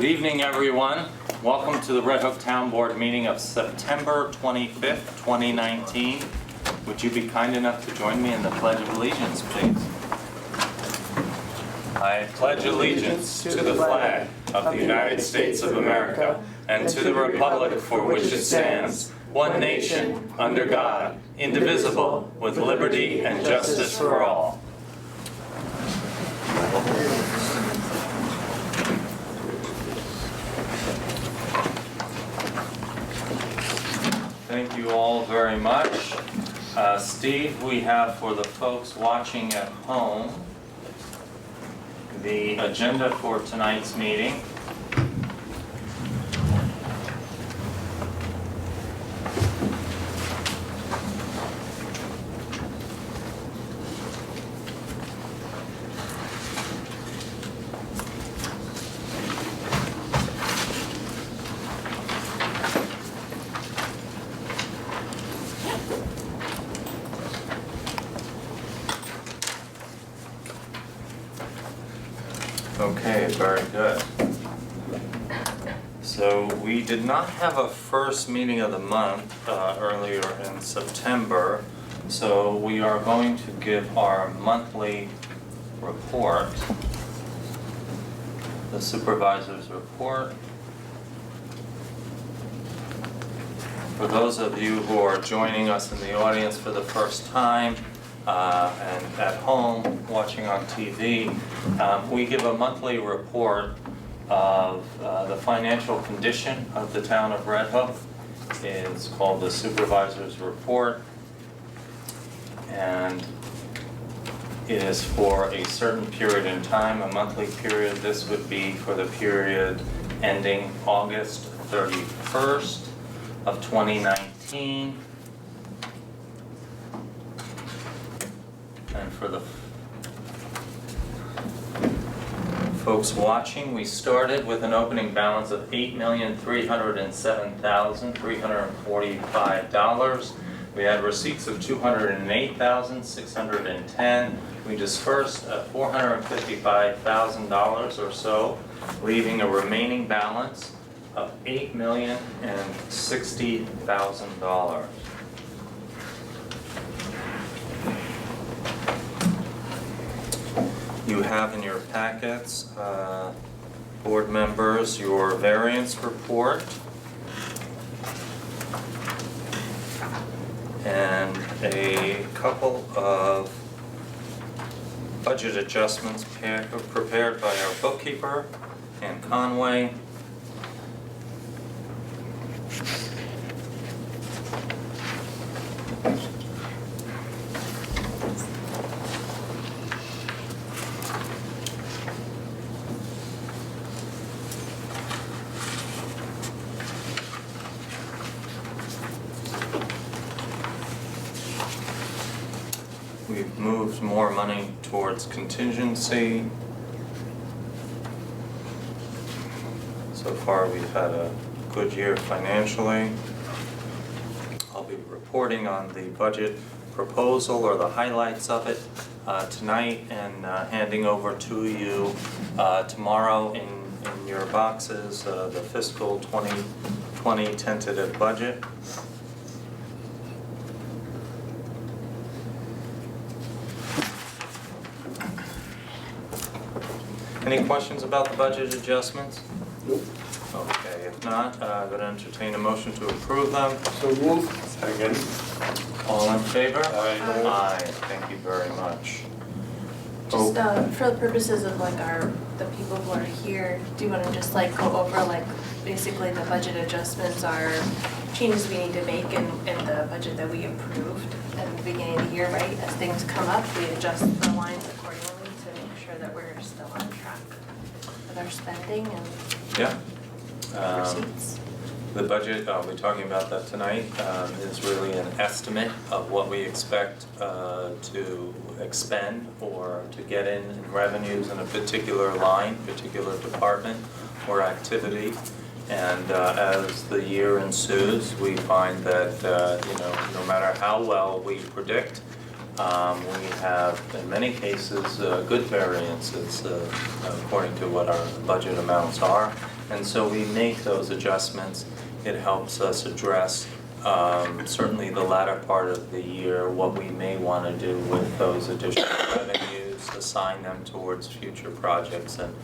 Good evening, everyone. Welcome to the Red Hook Town Board meeting of September 25th, 2019. Would you be kind enough to join me in the Pledge of Allegiance, please? I pledge allegiance to the flag of the United States of America and to the republic for which it stands, one nation, under God, indivisible, with liberty and justice for all. Thank you all very much. Steve, we have for the folks watching at home the agenda for tonight's meeting. Okay, very good. So we did not have a first meeting of the month earlier in September, so we are going to give our monthly report, the supervisor's report. For those of you who are joining us in the audience for the first time, and at home watching on TV, we give a monthly report of the financial condition of the town of Red Hook. It's called the Supervisor's Report, and it is for a certain period in time, a monthly period. This would be for the period ending August 31st of 2019. And for the folks watching, we started with an opening balance of $8,307,345. We had receipts of $208,610. We dispersed $455,000 or so, leaving a remaining balance of $8,060,000. You have in your packets, board members, your variance report and a couple of budget adjustments prepared by our bookkeeper, Ann Conway. We've moved more money towards contingency. So far we've had a good year financially. I'll be reporting on the budget proposal or the highlights of it tonight and handing over to you tomorrow in your boxes the fiscal 2020 tentative budget. Any questions about the budget adjustments? Nope. Okay, if not, I would entertain a motion to approve them. So moved. Second. All in favor? Aye. Aye, thank you very much. Just for the purposes of like the people who are here, do you want to just like go over like basically the budget adjustments are changes we need to make in the budget that we approved at the beginning of the year, right? As things come up, we adjust the lines accordingly to make sure that we're still on track with our spending and receipts. The budget, I'll be talking about that tonight, is really an estimate of what we expect to expend or to get in revenues in a particular line, particular department or activity. And as the year ensues, we find that no matter how well we predict, we have, in many cases, good variances according to what our budget amounts are. And so we make those adjustments. It helps us address certainly the latter part of the year, what we may want to do with those additional revenues, assign them towards future projects, and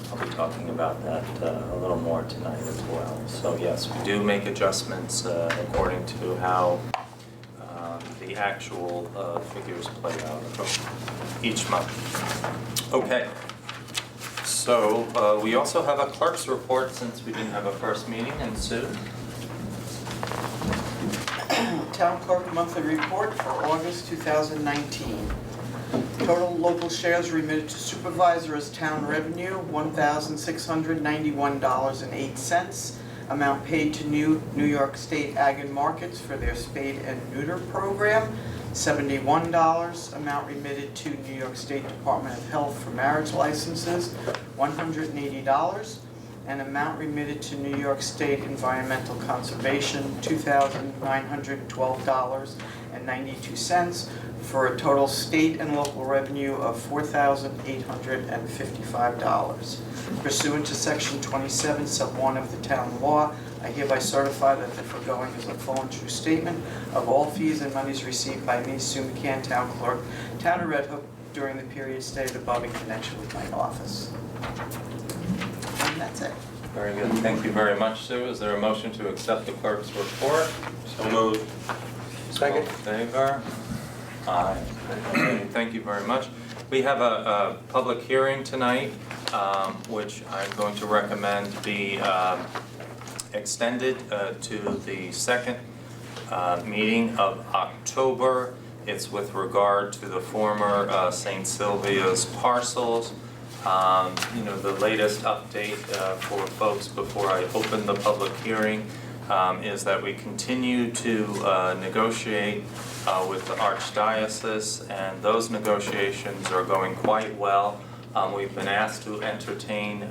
I'll be talking about that a little more tonight as well. So yes, we do make adjustments according to how the actual figures play out each month. Okay, so we also have a clerk's report since we didn't have a first meeting, and Sue? Town Clerk Monthly Report for August 2019. Total local shares remitted to supervisor as town revenue, $1,691.08. Amount paid to New York State Ag and Markets for their spade and neuter program, $71. Amount remitted to New York State Department of Health for marriage licenses, $180. And amount remitted to New York State Environmental Conservation, $2,912.92, for a total state and local revenue of $4,855. Pursuant to Section 27, Sub 1 of the town law, I hereby certify that the foregoing is a full and true statement of all fees and monies received by me, Sue McCann, Town Clerk, Town of Red Hook, during the period stated above in connection with my office. And that's it. Very good, thank you very much, Sue. Is there a motion to accept the clerk's report? So moved. Second. All in favor? Aye. Okay, thank you very much. We have a public hearing tonight, which I'm going to recommend be extended to the second meeting of October. It's with regard to the former St. Sylvia's parcels. The latest update for folks before I open the public hearing is that we continue to negotiate with the Archdiocese, and those negotiations are going quite well. We've been asked to entertain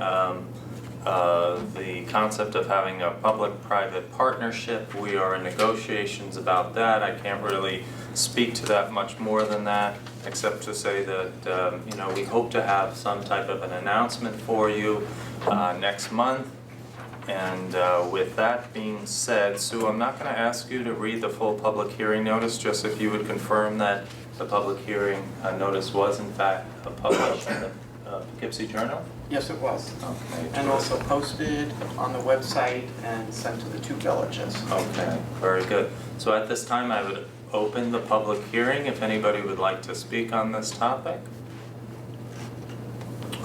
the concept of having a public-private partnership. We are in negotiations about that. I can't really speak to that much more than that, except to say that we hope to have some type of an announcement for you next month. And with that being said, Sue, I'm not going to ask you to read the full public hearing notice, just if you would confirm that the public hearing notice was in fact published in the Poughkeepsie Journal? Yes, it was. Okay. And also posted on the website and sent to the two villages. Okay, very good. So at this time, I would open the public hearing if anybody would like to speak on this topic.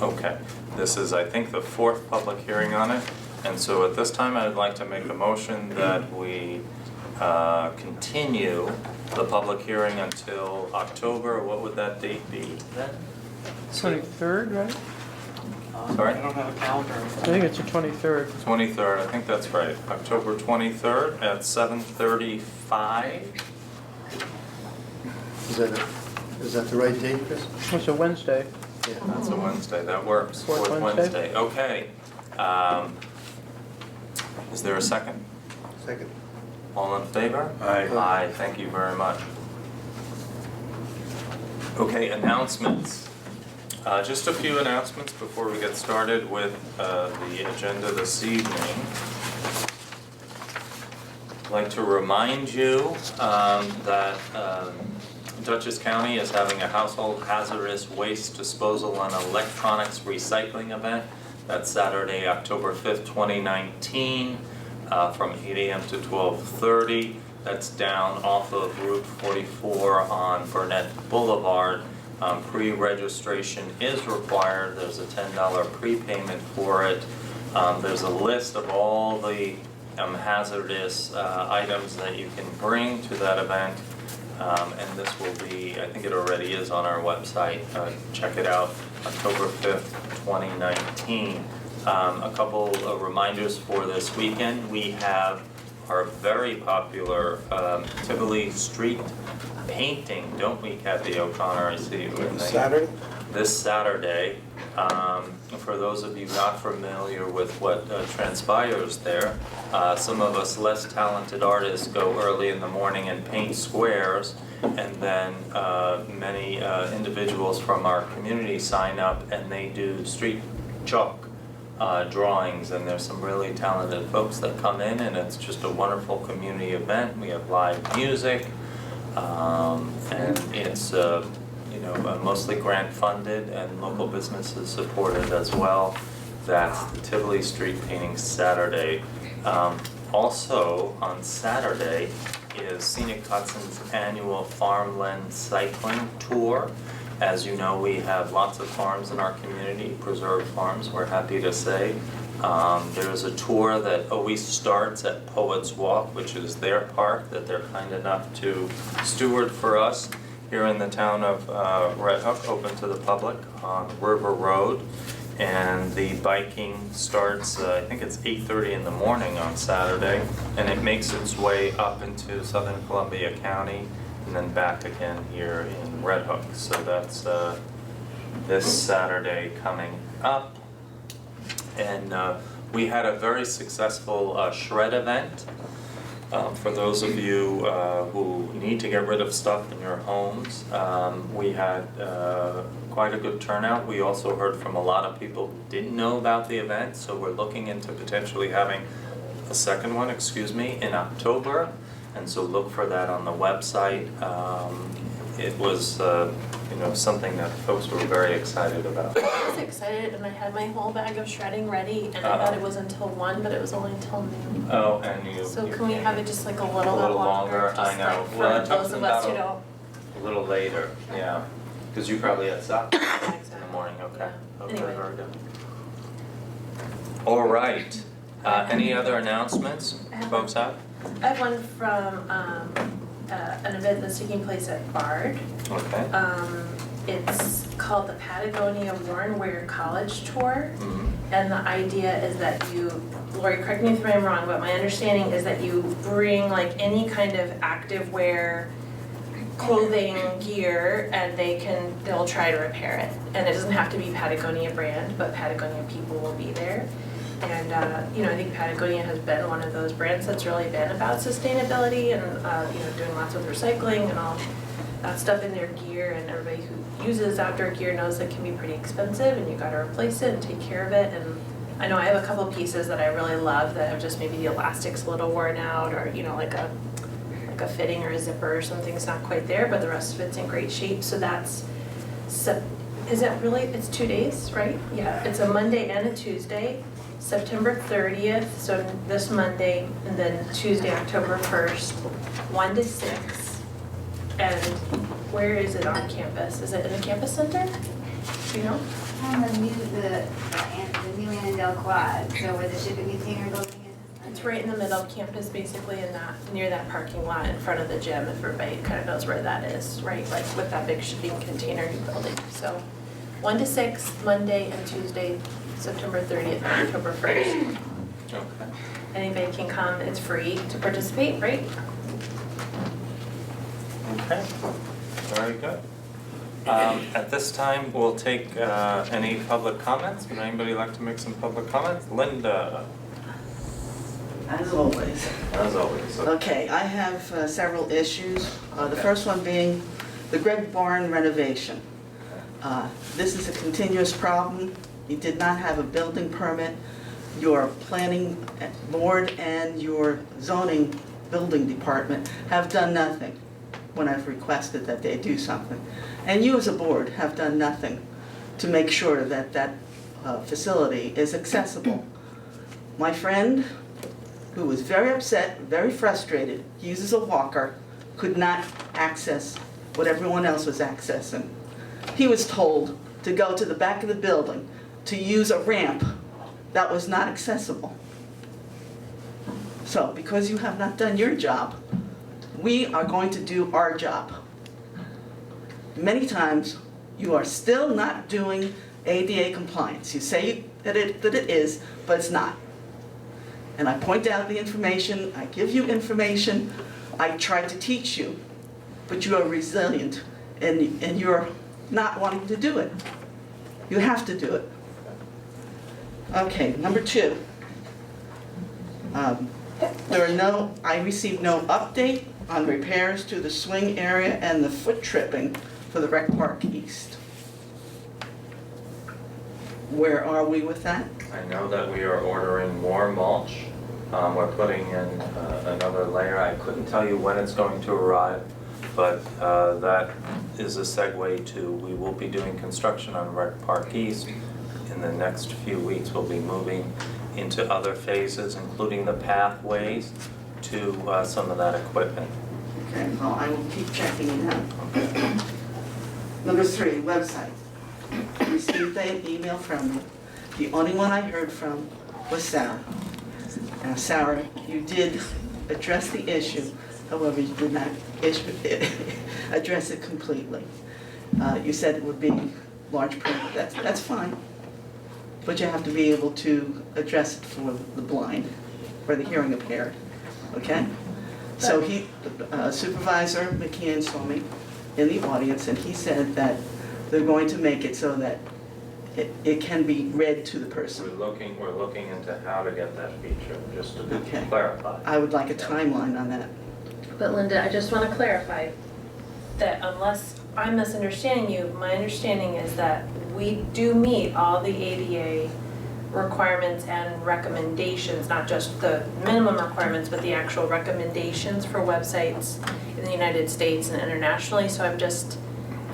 Okay, this is, I think, the fourth public hearing on it. And so at this time, I would like to make a motion that we continue the public hearing until October. What would that date be then? 23rd, right? Sorry? I don't have a calendar. I think it's the 23rd. 23rd, I think that's right. October 23rd at 7:35. Is that the right date, Chris? It's a Wednesday. Yeah. That's a Wednesday, that works. Fourth Wednesday. Okay. Is there a second? Second. All in favor? Aye. Aye, thank you very much. Okay, announcements. Just a few announcements before we get started with the agenda this evening. I'd like to remind you that Dutchess County is having a household hazardous waste disposal and electronics recycling event. That's Saturday, October 5th, 2019, from 8 a.m. to 12:30. That's down off of Route 44 on Burnett Boulevard. Pre-registration is required. There's a $10 prepayment for it. There's a list of all the hazardous items that you can bring to that event. And this will be, I think it already is on our website. Check it out, October 5th, 2019. A couple of reminders for this weekend. We have our very popular Tivoli Street painting, don't we, Kathy O'Connor? I see you in there. Saturday? This Saturday. For those of you not familiar with what transpires there, some of us less talented artists go early in the morning and paint squares, and then many individuals from our community sign up and they do street chalk drawings, and there's some really talented folks that come in, and it's just a wonderful community event. We have live music, and it's mostly grant funded and local businesses supported as well. That's the Tivoli Street Painting Saturday. Also on Saturday is Scenic Hudson's annual Farmland Cycling Tour. As you know, we have lots of farms in our community, preserved farms, we're happy to say. There's a tour that always starts at Poets Walk, which is their park that they're kind enough to steward for us here in the town of Red Hook, open to the public on River Road. And the biking starts, I think it's 8:30 in the morning on Saturday, and it makes its way up into Southern Columbia County and then back again here in Red Hook. So that's this Saturday coming up. And we had a very successful shred event. For those of you who need to get rid of stuff in your homes, we had quite a good turnout. We also heard from a lot of people who didn't know about the event, so we're looking into potentially having a second one, in October, and so look for that on the website. It was something that folks were very excited about. I was excited and I had my whole bag of shredding ready and I thought it was until 1, but it was only until noon. Oh, and you. So you can we came have it just like a little bit little longer? longer, I Just know. like Well, it for took those them of us who about don't. a little later, yeah, because you probably had soccer in the Exactly. morning, okay. Yeah. Okay, Anyway. very good. All right, any other announcements folks have? I have one from an event that's taking place at Bard. Okay. It's called the Patagonia Worn Wear College Tour. Mhm. And the idea is that you, Lori, correct me if I'm wrong, but my understanding is that you bring like any kind of active wear clothing, gear, and they'll try to repair it. And it doesn't have to be Patagonia brand, but Patagonia people will be there. And, I think Patagonia has been one of those brands that's really been about sustainability and, doing lots with recycling and all that stuff in their gear. And everybody who uses outdoor gear knows it can be pretty expensive and you gotta replace it and take care of it. And I know I have a couple pieces that I really love that have just maybe the elastic's a little worn out or, like a fitting or a zipper or something's not quite there, but the rest of it's in great shape. So that's, it's 2 days, right? Yeah, it's a Monday and a Tuesday, September 30th, so this Monday, and then Tuesday, October 1st, 1 to 6. And where is it on campus? Is it in the campus center? Do you know? On the new Annandale Quad, so where the shipping container building is. It's right in the middle of campus, basically near that parking lot in front of the gym, if everybody kind of knows where that is, right? Like with that big shipping container new building. So 1 to 6, Monday and Tuesday, September 30th and October 1st. Okay. Anybody can come, it's free to participate, right? Okay, very good. At this time, we'll take any public comments. Would anybody like to make some public comments? Linda, As always. as always. Okay, I have several issues. The first one being the Greg Barn renovation. This is a continuous problem. You did not have a building permit. Your planning board and your zoning building department have done nothing when I've requested that they do something. And you as a board have done nothing to make sure that that facility is accessible. My friend, who was very upset, very frustrated, uses a walker, could not access what everyone else was accessing. He was told to go to the back of the building to use a ramp that was not accessible. So, because you have not done your job, we are going to do our job. Many times, you are still not doing ADA compliance. You say that it is, but it's not. And I point out the information, I give you information, I try to teach you, but you are resilient and you're not wanting to do it. You have to do it. Okay, number 2. I received no update on repairs to the swing area and the foot tripping for the Rec Park East. where are we with that? I know that we are ordering more mulch. We're putting in another layer. I couldn't tell you when it's going to arrive, but that is a segue to, we will be doing construction on Rec Park East. In the next few weeks, we'll be moving into other phases, including the pathways to some of that equipment. Okay, well, I will keep checking it out. Number 3, website. Received an email from you. The only one I heard from was Sarah. Now, Sarah, you did address the issue, however, you did not address it completely. You said it would be large print, that's fine. But you have to be able to address it for the blind, or the hearing impaired, okay? So Supervisor McKeon saw me in the audience, and he said that they're going to make it so that it can be read to the person. We're looking into how to get that feature, just to Okay. clarify. I would like a timeline on that. But Linda, I just want to clarify that unless I'm misunderstanding you, my understanding is that we do meet all the ADA requirements and recommendations, not just the minimum requirements, but the actual recommendations for websites in the United States and internationally. So I'm just,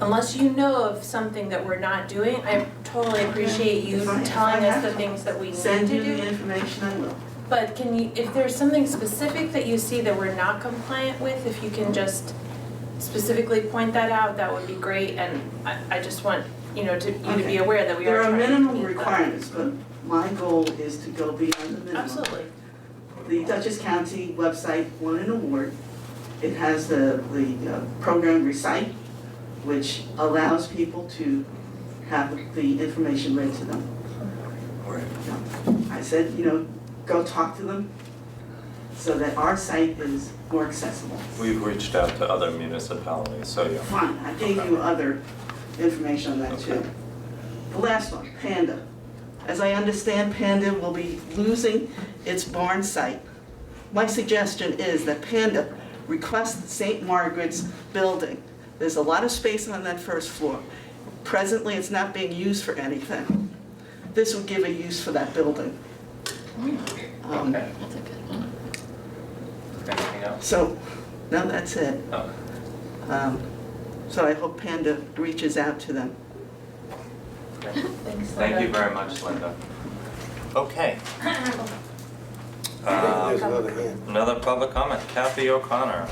unless you know of something that we're not doing, I totally appreciate you If I telling us have the to things that we need to Send you the do. information, I will. But can you, if there's something specific that you see that we're not compliant with, if you can just specifically point that out, that would be great. And I just want, you to be Okay. aware that we There are are trying to minimum meet them. requirements, but my goal is to go beyond the minimum. Absolutely. The Dutchess County website won an award. It has the program Recite, which allows people to have the information read to them. I said, go talk to them so that our site is more accessible. We've reached out to other municipalities, so yeah. Fine, I gave you other information on that too. Okay. The last one, Panda. As I understand, Panda will be losing its barn site. My suggestion is that Panda request St. Margaret's building. There's a lot of space on that first floor. Presently, it's not being used for anything. This would give a use for that building. Okay. Anything else? So, no, that's it. Oh, So I hope Panda reaches out to them. okay. Thanks, Thank you Linda. very much, Linda. Okay. There's another hand. Another public comment, Kathy O'Connor.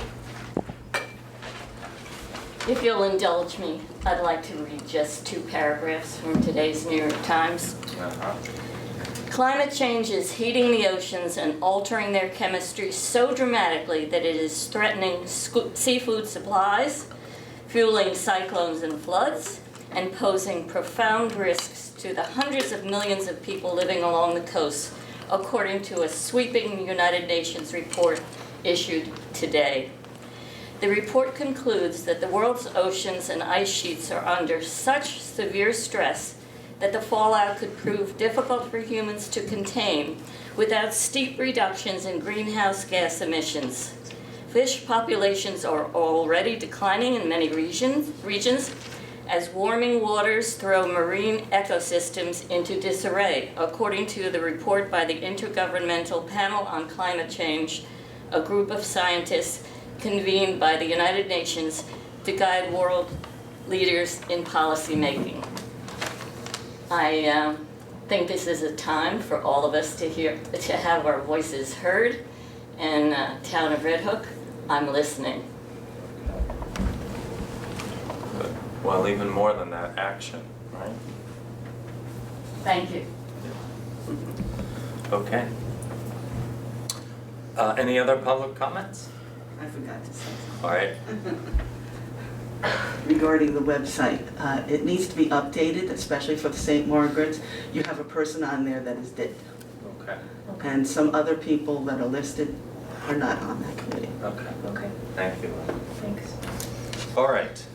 If you'll indulge me, I'd like to read just 2 paragraphs from today's New York Times. Uh-huh. Climate change is heating the oceans and altering their chemistry so dramatically that it is threatening seafood supplies, fueling cyclones and floods, and posing profound risks to the hundreds of millions of people living along the coast, according to a sweeping United Nations report issued today. The report concludes that the world's oceans and ice sheets are under such severe stress that the fallout could prove difficult for humans to contain without steep reductions in greenhouse gas emissions. Fish populations are already declining in many regions as warming waters throw marine ecosystems into disarray, according to the report by the Intergovernmental Panel on Climate Change, a group of scientists convened by the United Nations to guide world leaders in policy making. I think this is a time for all of us to have our voices heard. And Town of Red Hook, I'm listening. Good. Well, even more than that, action, right? Thank you. Okay. Any other public comments? I forgot to say something. All right. Regarding the website, it needs to be updated, especially for the St. Margaret's. You have a person on there that is dead, Okay. and some other people that are listed are not on that committee. Okay. Okay, Thank you. thanks. All right.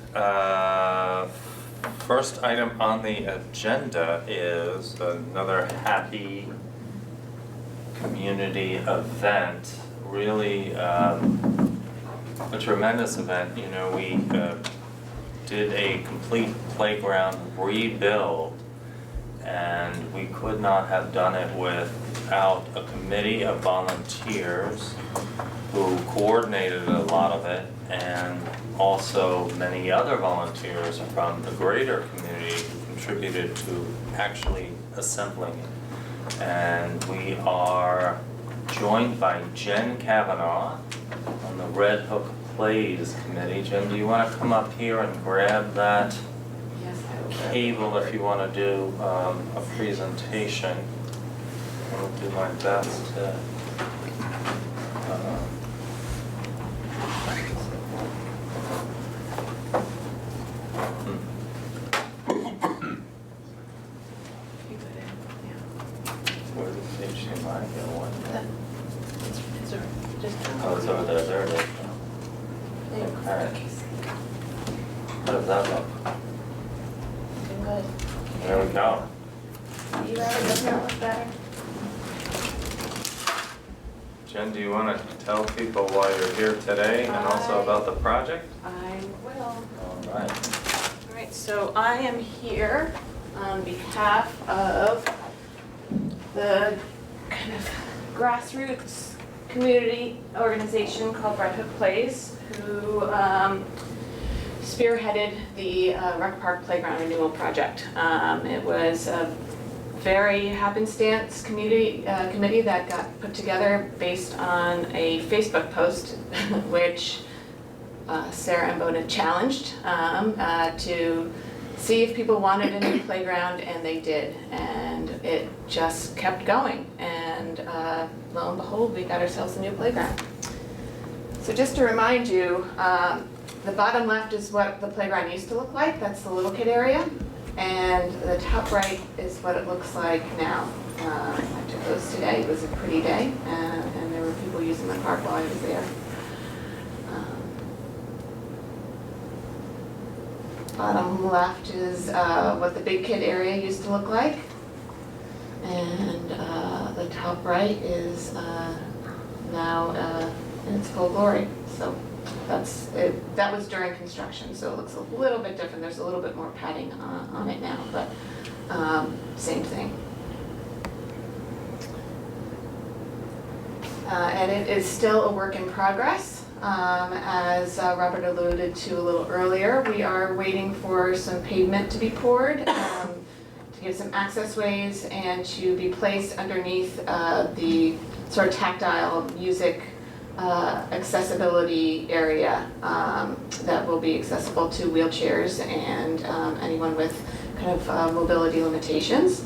First item on the agenda is another happy community event. Really, a tremendous event. We did a complete playground rebuild, And we could not have done it without a committee of volunteers who coordinated a lot of it, and also many other volunteers from the greater community who contributed to actually assembling it. And we are joined by Jen Kavanaugh on the Red Hook Plays Committee. Jen, do you want to come up here and grab that Yes, I will. cable if you want to do a presentation? I'll do my best to. Where does HDMI go? What? Oh, it's over there. There it is. Okay. How does that look? Good. There we go. You doesn't that look better? Jen, do you want to tell people why you're here today and also about the project? I will. All right. All right, so I am here on behalf of the kind of grassroots community organization called Red Hook Plays, who spearheaded the Rec Park Playground Renewal Project. It was a very happenstance committee that got put together based on a Facebook post, which Sarah Mbona challenged to see if people wanted a new playground, and they did. And it just kept going. And lo and behold, we got ourselves a new playground. So just to remind you, the bottom left is what the playground used to look like. That's the little kid area. And the top right is what it looks like now. I took those today. It was a pretty day, and there were people using the park while I was there. Bottom left is what the big kid area used to look like. And the top right is now in its full glory. So that's it. That was during construction, so it looks a little bit different. There's a little bit more padding on it now, but same thing. And it is still a work in progress. As Robert alluded to a little earlier, we are waiting for some pavement to be poured, to give some access ways and to be placed underneath the sort of tactile music accessibility area that will be accessible to wheelchairs and anyone with kind of mobility limitations.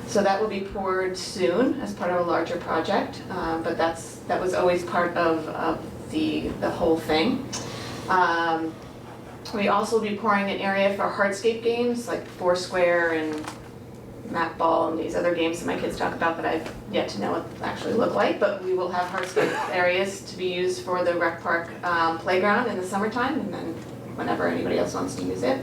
So that will be poured soon as part of a larger project, but that was always part of the whole thing. We also will be pouring an area for hardscape games like Foursquare and Map Ball and these other games that my kids talk about that I've yet to know what they actually look like, but we will have hardscape areas to be used for the rec park playground in the summertime, and then whenever anybody else wants to use it.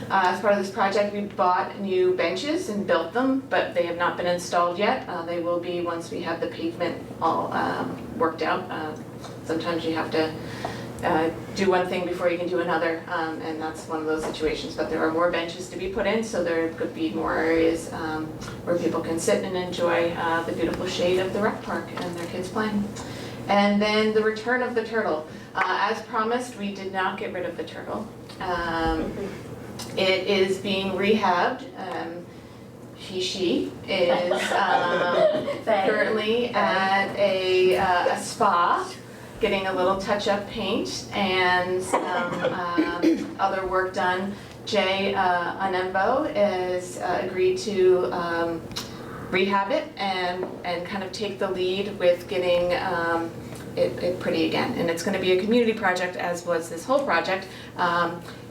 As part of this project, we bought new benches and built them, but they have not been installed yet. They will be once we have the pavement all worked out. Sometimes you have to do one thing before you can do another, and that's one of those situations. But there are more benches to be put in, so there could be more areas where people can sit and enjoy the beautiful shade of the rec park and their kids playing. And then the return of the turtle. As promised, we did not get rid of the turtle. It is being rehabbed. She is currently at a spa, getting a little touch-up paint and some other work done. Jay Anembo has agreed to rehab it and kind of take the lead with getting it pretty again. And it's going to be a community project, as was this whole project.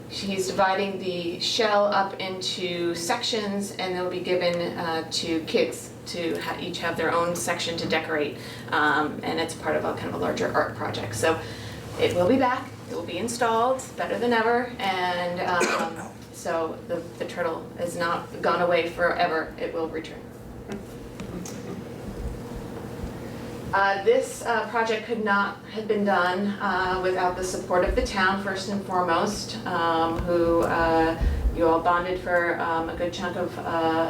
He's dividing the shell up into sections, and they'll be given to kids to each have their own section to decorate, and it's part of a kind of a larger art project. So it will be back, it will be installed, better than ever, and so the turtle has not gone away forever, it will return. This project could not have been done without the support of the town, first and foremost, who You all bonded for a good chunk of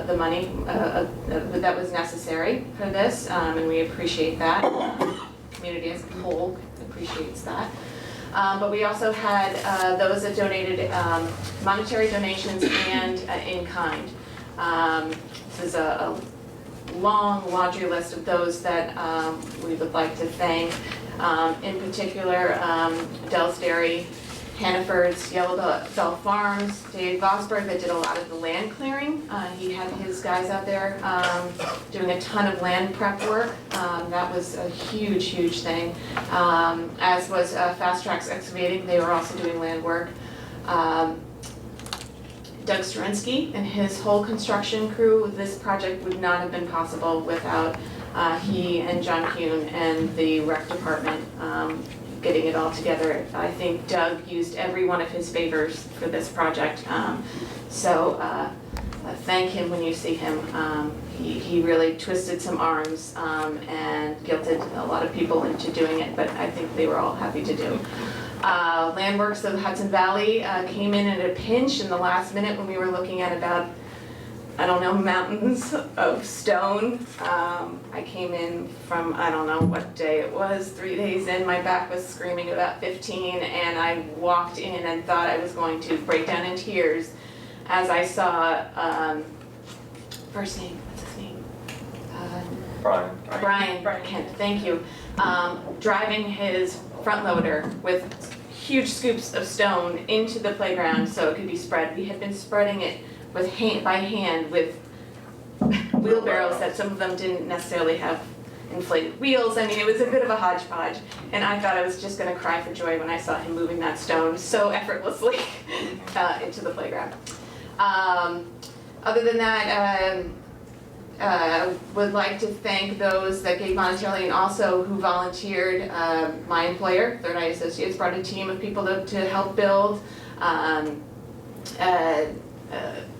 the money that was necessary for this, and we appreciate that. The community as a whole appreciates that. But we also had those that donated monetary donations and in kind. This is a long laundry list of those that we would like to thank. In particular, Dell's Dairy, Hannaford's, Yellow Bell Farms, Dave Vosberg that did a lot of the land clearing. He had his guys out there doing a ton of land prep work. That was a huge, huge thing. As was Fast Tracks Excavating, they were also doing land work. Doug Sterinsky and his whole construction crew, this project would not have been possible without he and John Kuhn and the rec department getting it all together. I think Doug used every one of his favors for this project. So thank him when you see him. He really twisted some arms and guilted a lot of people into doing it, but I think they were all happy to do. Landworks of Hudson Valley came in at a pinch in the last minute when we were looking at about, I don't know, mountains of stone. I came in from, I don't know what day it was, 3 days in, my back was screaming about 15, and I walked in and thought I was going to break down in tears as I saw, first name, what's his name? Brian Kent, thank you. Driving his front loader with huge scoops of stone into the playground so it could be spread. We had been spreading it by hand with wheelbarrows that some of them didn't necessarily have inflated wheels. I mean, it was a bit of a hodgepodge, and I thought I was just going to cry for joy when I saw him moving that stone so effortlessly into the playground. Other than that, would like to thank those that gave monetarily and also who volunteered. My employer, Third Eye Associates, brought a team of people to help build.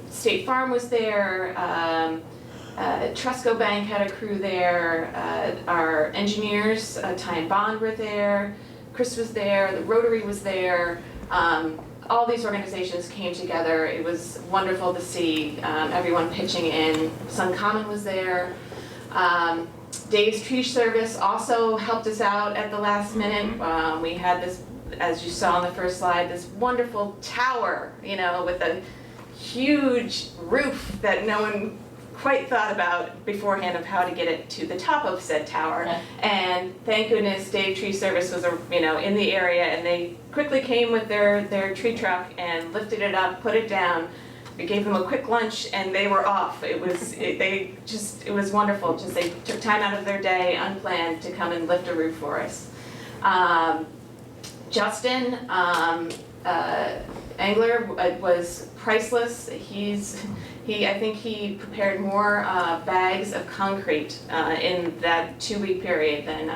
State Farm was there. Trusco Bank had a crew there. Our engineers, Ty and Bond, were there. Chris was there. The Rotary was there. All these organizations came together. It was wonderful to see everyone pitching in. Sun Common was there. Dave's Tree Service also helped us out at the last minute. We had this, as you saw on the first slide, this wonderful tower, you know, with a huge roof that no one quite thought about beforehand of how to get it to the top of said tower. Okay. And thank goodness Dave Tree Service was, in the area, and they quickly came with their tree truck and lifted it up, put it down. We gave them a quick lunch, and they were off. It was wonderful. Just they took time out of their day, unplanned, to come and lift a roof for us. Justin Engler was priceless. I think he prepared more bags of concrete in that 2-week period than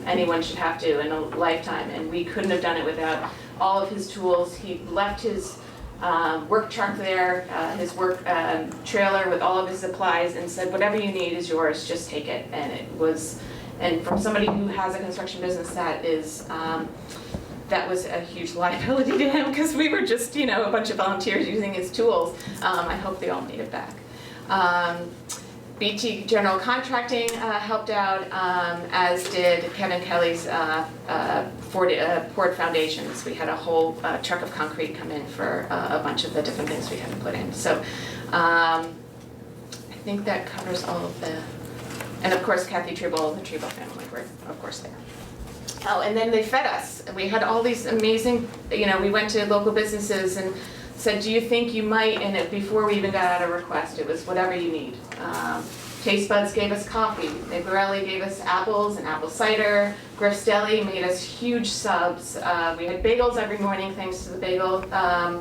anyone should have to in a lifetime, and we couldn't have done it without all of his tools. He left his work truck there, his work trailer with all of his supplies, and said, whatever you need is yours, just take it. And from somebody who has a construction business, that was a huge liability to him, because we were just, a bunch of volunteers using his tools. I hope they all made it back. BT General Contracting helped out, as did Kevin Kelly's Ford Foundations. We had a whole truck of concrete come in for a bunch of the different things we had to put in. So I think that covers all of the, and of course Kathy Tribble, the Tribble family were of course there. Oh, and then they fed us. We had all these amazing, we went to local businesses and said, do you think you might, and before we even got out a request, it was whatever you need. Taste Buds gave us coffee. Nicorelli gave us apples and apple cider. Griff's Deli made us huge subs. We had bagels every morning thanks to the bagel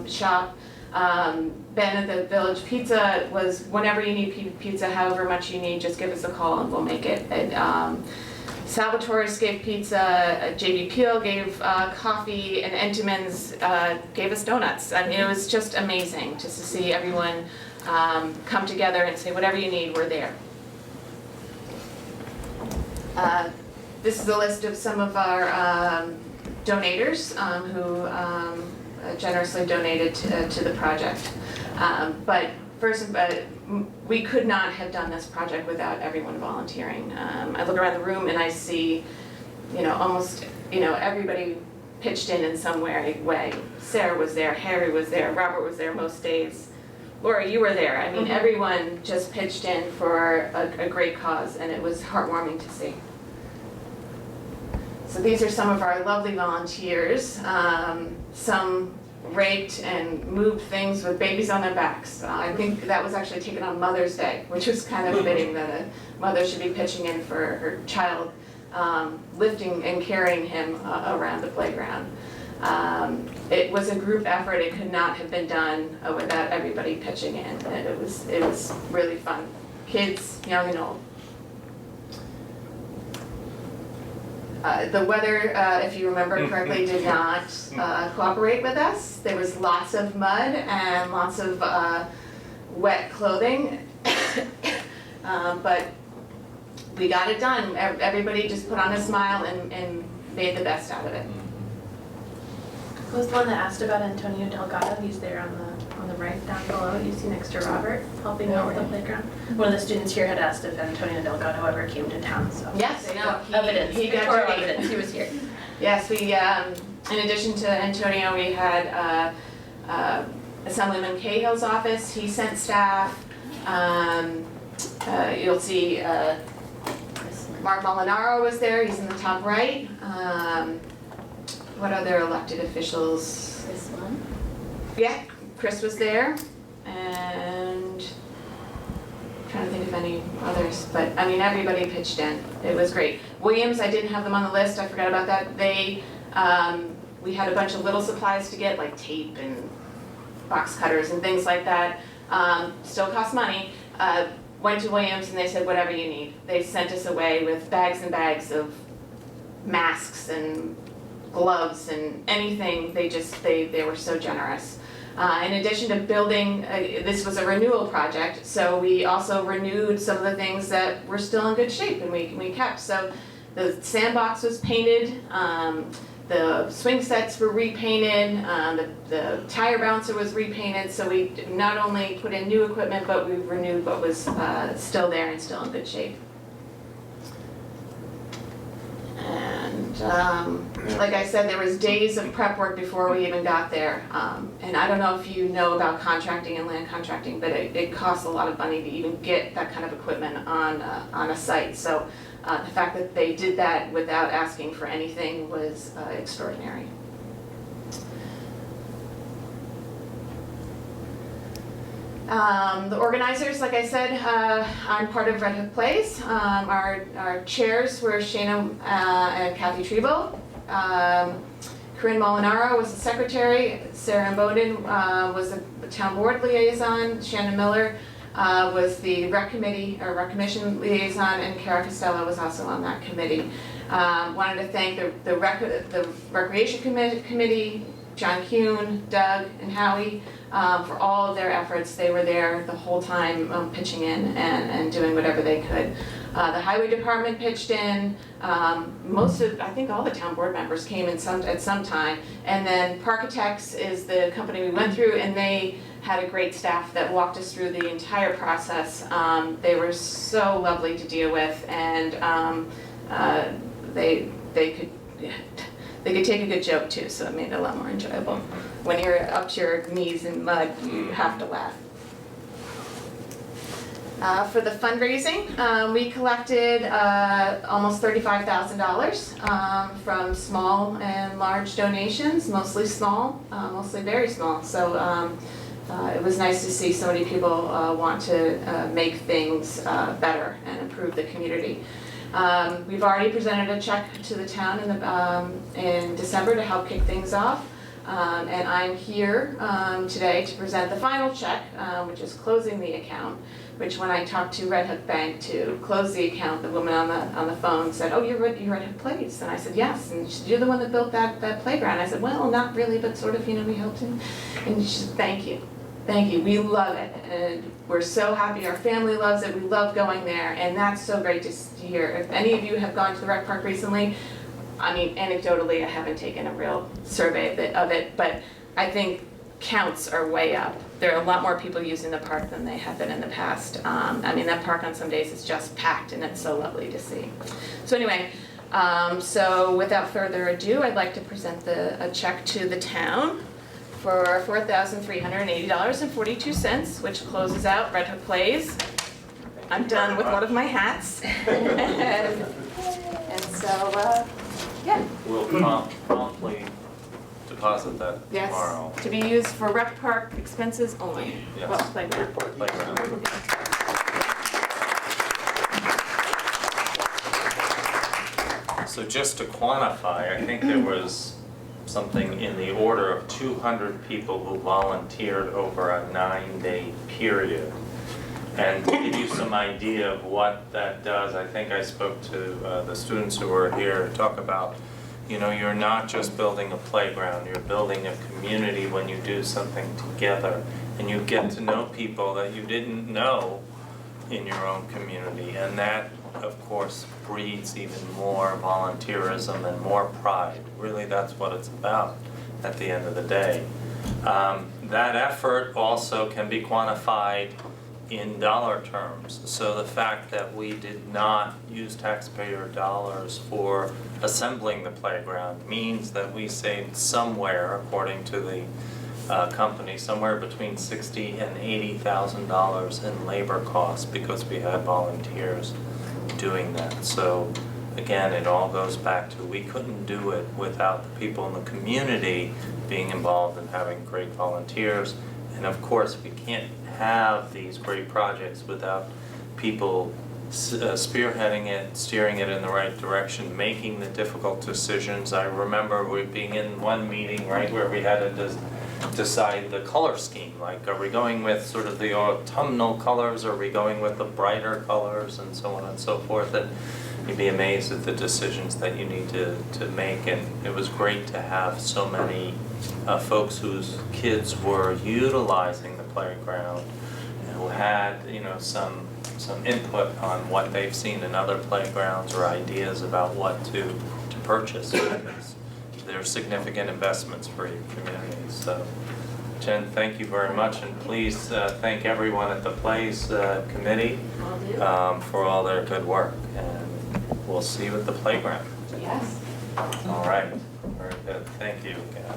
shop. Ben at the Village Pizza was, whenever you need pizza, however much you need, just give us a call and we'll make it. And, Salvatore's gave pizza, JB Peel gave coffee, and Entenmann's gave us donuts. I mean, it was just amazing just to see everyone come together and say, whatever you need, we're there. This is a list of some of our donators who generously donated to the project. But first, we could not have done this project without everyone volunteering. I look around the room and I see, almost, everybody pitched in some way. Sarah was there, Harry was there, Robert was there most days. Laura, you were there. I mean, everyone just pitched in for a great cause, and it was heartwarming to see. So these are some of our lovely volunteers. Some raked and moved things with babies on their backs. I think that was actually taken on Mother's Day, which was kind of fitting that a mother should be pitching in for her child, lifting and carrying him around the playground. It was a group effort. It could not have been done without everybody pitching in. And it was really fun. Kids, young and old. The weather, if you remember correctly, did not cooperate with us. There was lots of mud and lots of wet clothing, but we got it done. Everybody just put on a smile and made the best out of it. Who was the one that asked about Antonio Delgado? He's there on the right down below. You see next to Robert, helping out with the playground. One of the students here had asked if Antonio Delgado ever came to town, so. Yes, no, Evidence, he got pictorial to- evidence, he was here. Yes, we, in addition to Antonio, we had Assemblyman Cahill's office. He sent staff. You'll see Mark Molinaro was there. He's in the top right. What other elected officials? This one. Yeah, Chris was there, and I'm trying to think of any others, but I mean, everybody pitched in. It was great. Williams, I didn't have them on the list, I forgot about that. They, we had a bunch of little supplies to get, like tape and box cutters and things like that. Still cost money. Went to Williams and they said, whatever you need. They sent us away with bags and bags of masks and gloves and anything. They were so generous. In addition to building, this was a renewal project, so we also renewed some of the things that were still in good shape and we kept. So the sandbox was painted, the swing sets were repainted, the tire bouncer was repainted, so we not only put in new equipment, but we renewed what was still there and still in good shape. And like I said, there was days of prep work before we even got there. And I don't know if you know about contracting and land contracting, but it costs a lot of money to even get that kind of equipment on a site. So the fact that they did that without asking for anything was extraordinary. The organizers, like I said, I'm part of Red Hook Plays. Our chairs were Shana and Kathy Trebo. Corinne Molinaro was the secretary. Sarah Bowden was the town board liaison. Shannon Miller was the rec committee or rec commission liaison, and Kara Costello was also on that committee. Wanted to thank the recreation committee, John Kuhn, Doug, and Howie, for all of their efforts. They were there the whole time, pitching in and doing whatever they could. The highway department pitched in. I think all the town board members came in at some time. And then Parkitex is the company we went through, and they had a great staff that walked us through the entire process. They were so lovely to deal with, and they could take a good joke too, so it made it a lot more enjoyable. When you're up to your knees in mud, you have to laugh. For the fundraising, we collected almost $35,000 from small and large donations, mostly small, mostly very small. So it was nice to see so many people want to make things better and improve the community. We've already presented a check to the town in December to help kick things off. And I'm here today to present the final check, which is closing the account, which when I talked to Red Hook Bank to close the account, the woman on the phone said, "Oh, you're Red Hook Plays." And I said, "Yes." And she said, "You're the one that built that playground." I said, "Well, not really, but sort of, we helped him." And she said, "Thank you. Thank you. We love it. And we're so happy. Our family loves it. We love going there." And that's so great to hear. If any of you have gone to the rec park recently, I mean, anecdotally, I haven't taken a real survey of it, but I think counts are way up. There are a lot more people using the park than they have been in the past. I mean, that park on some days is just packed and it's so lovely to see. So anyway, so without further ado, I'd like to present a check to the town for $4,380.42, which closes out Red Hook Plays. I'm done with one of my hats. And so, yeah. We'll promptly deposit that Yes, tomorrow. to be used for rec park expenses only. Yes. Well, playground. Playground. So just to quantify, I think there was something in the order of 200 people who volunteered over a 9-day period. And to give you some idea of what that does, I think I spoke to the students who were here to talk about, you're not just building a playground, you're building a community when you do something together. And you get to know people that you didn't know in your own community. And that, of course, breeds even more volunteerism and more pride. Really, that's what it's about at the end of the day. That effort also can be quantified in dollar terms. So the fact that we did not use taxpayer dollars for assembling the playground means that we saved somewhere, according to the company, somewhere between $60,000 and $80,000 in labor costs because we had volunteers doing that. So again, it all goes back to we couldn't do it without the people in the community being involved and having great volunteers. And of course, we can't have these great projects without people spearheading it, steering it in the right direction, making the difficult decisions. I remember we being in one meeting, right, where we had to decide the color scheme. Like, are we going with sort of the autumnal colors, or are we going with the brighter colors, and so on and so forth. And you'd be amazed at the decisions that you need to make. And it was great to have so many folks whose kids were utilizing the playground and who had, some input on what they've seen in other playgrounds or ideas about what to purchase. Because they're significant investments for your community. So, Jen, thank you very much, and please thank everyone at the Plays Committee for all their good work. And we'll see you at the playground. Yes. All right, very good. Thank you again.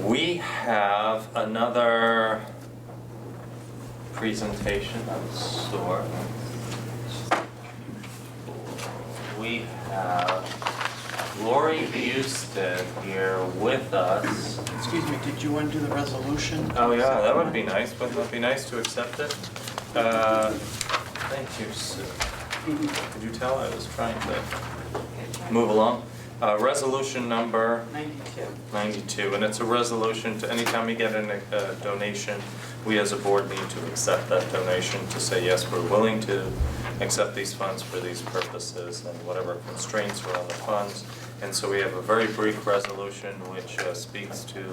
We have another presentation of sorts. We have Lori Busted here with us. Excuse me, did you want to do the resolution? Oh yeah, that would be nice. Wouldn't that be nice to accept it? Thank you, Sue. Could you tell I was trying to move along? Resolution number 92, and it's a resolution to anytime we get a donation, we as a board need to accept that donation to say, yes, we're willing to accept these funds for these purposes and whatever constraints are on the funds. And so we have a very brief resolution which speaks to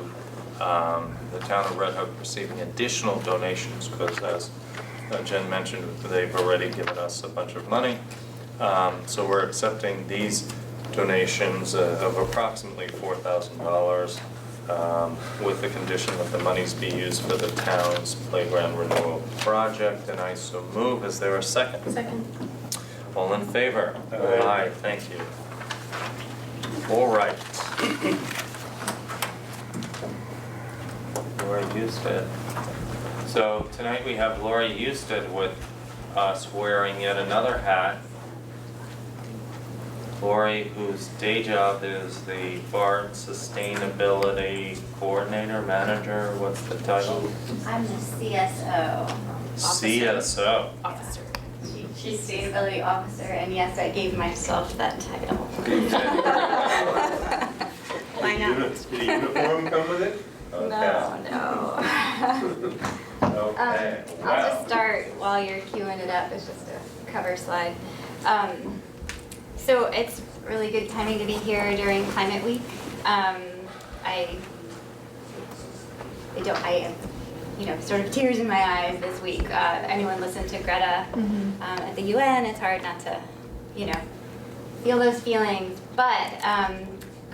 the town of Red Hook receiving additional donations because, as Jen mentioned, they've already given us a bunch of money. So we're accepting these donations of approximately $4,000 with the condition that the monies be used for the town's playground renewal project. And I so move. Is there a second? Second. All in favor? Aye. Thank you. All right. Lori Husted. So tonight we have Lori Husted with us wearing yet another hat. Lori, whose day job is the BART Sustainability Coordinator, Manager, what's the title? I'm the CSO. CSO. Officer. Chief Sustainability Officer, and yes, I gave myself that title. Why not? Did the uniform come with it? Okay. No. Okay, wow. I'll just start while you're queuing it up. It's just a cover slide. So it's really good timing to be here during Climate Week. I have, sort of tears in my eyes this week. Anyone listen to Greta at the UN? It's hard not to, feel those feelings. But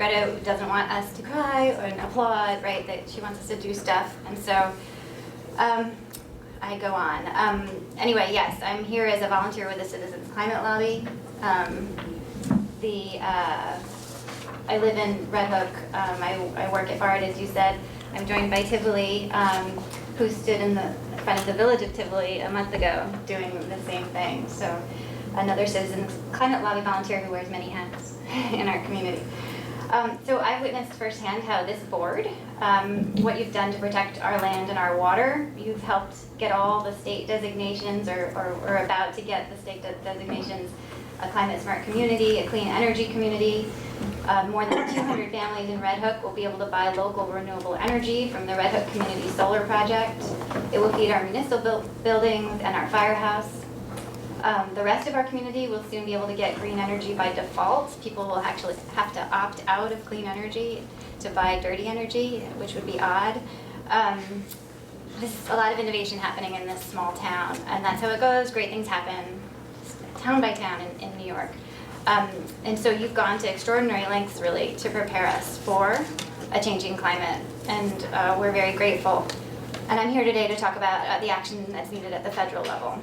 Greta doesn't want us to cry or applaud, right? That she wants us to do stuff, and so I go on. Anyway, yes, I'm here as a volunteer with the Citizens Climate Lobby. I live in Red Hook. I work at BARD, as you said. I'm joined by Tivoli, who stood in the front of the village of Tivoli a month ago doing the same thing. So another Citizens Climate Lobby volunteer who wears many hats in our community. So I've witnessed firsthand how this board, what you've done to protect our land and our water. You've helped get all the state designations or about to get the state designations, a climate smart community, a clean energy community. More than 200 families in Red Hook will be able to buy local renewable energy from the Red Hook Community Solar Project. It will feed our municipal buildings and our firehouse. The rest of our community will soon be able to get green energy by default. People will actually have to opt out of clean energy to buy dirty energy, which would be odd. There's a lot of innovation happening in this small town, and that's how it goes. Great things happen town by town in New York. And so you've gone to extraordinary lengths, really, to prepare us for a changing climate, and we're very grateful. And I'm here today to talk about the action that's needed at the federal level.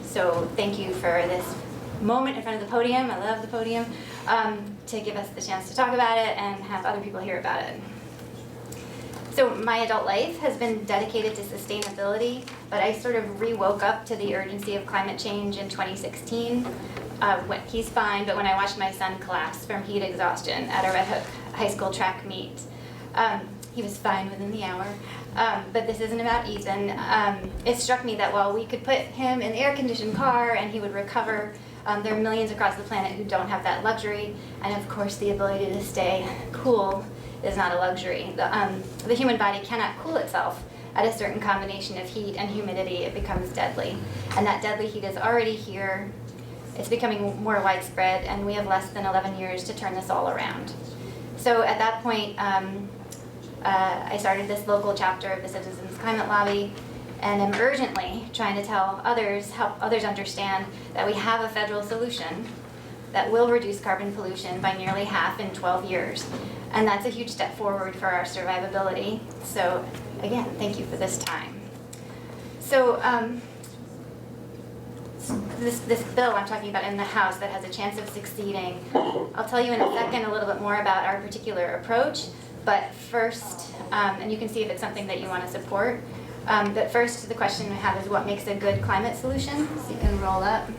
So thank you for this moment in front of the podium, I love the podium, to give us the chance to talk about it and have other people hear about it. So my adult life has been dedicated to sustainability, but I sort of re-woke up to the urgency of climate change in 2016. He's fine, but when I watched my son collapse from heat exhaustion at a Red Hook high school track meet, he was fine within the hour. But this isn't about Ethan. It struck me that while we could put him in the air-conditioned car and he would recover, there are millions across the planet who don't have that luxury, and of course the ability to stay cool is not a luxury. The human body cannot cool itself at a certain combination of heat and humidity. It becomes deadly, and that deadly heat is already here. It's becoming more widespread, and we have less than 11 years to turn this all around. So at that point, I started this local chapter of the Citizens Climate Lobby, and am urgently trying to help others understand that we have a federal solution that will reduce carbon pollution by nearly half in 12 years. And that's a huge step forward for our survivability. So again, thank you for this time. So this bill I'm talking about in the House that has a chance of succeeding, I'll tell you in a second a little bit more about our particular approach. But first, and you can see if it's something that you want to support. But first, the question I have is what makes a good climate solution? So you can roll up.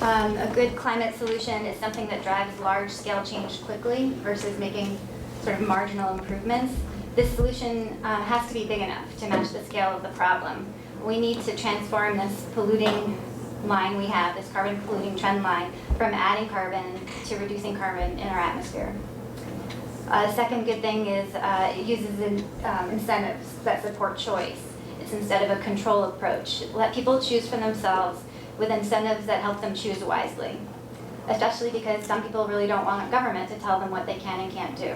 A good climate solution is something that drives large-scale change quickly versus making sort of marginal improvements. This solution has to be big enough to match the scale of the problem. We need to transform this polluting line we have, this carbon polluting trend line, from adding carbon to reducing carbon in our atmosphere. Second good thing is it uses incentives that support choice. It's instead of a control approach. Let people choose for themselves with incentives that help them choose wisely, especially because some people really don't want a government to tell them what they can and can't do.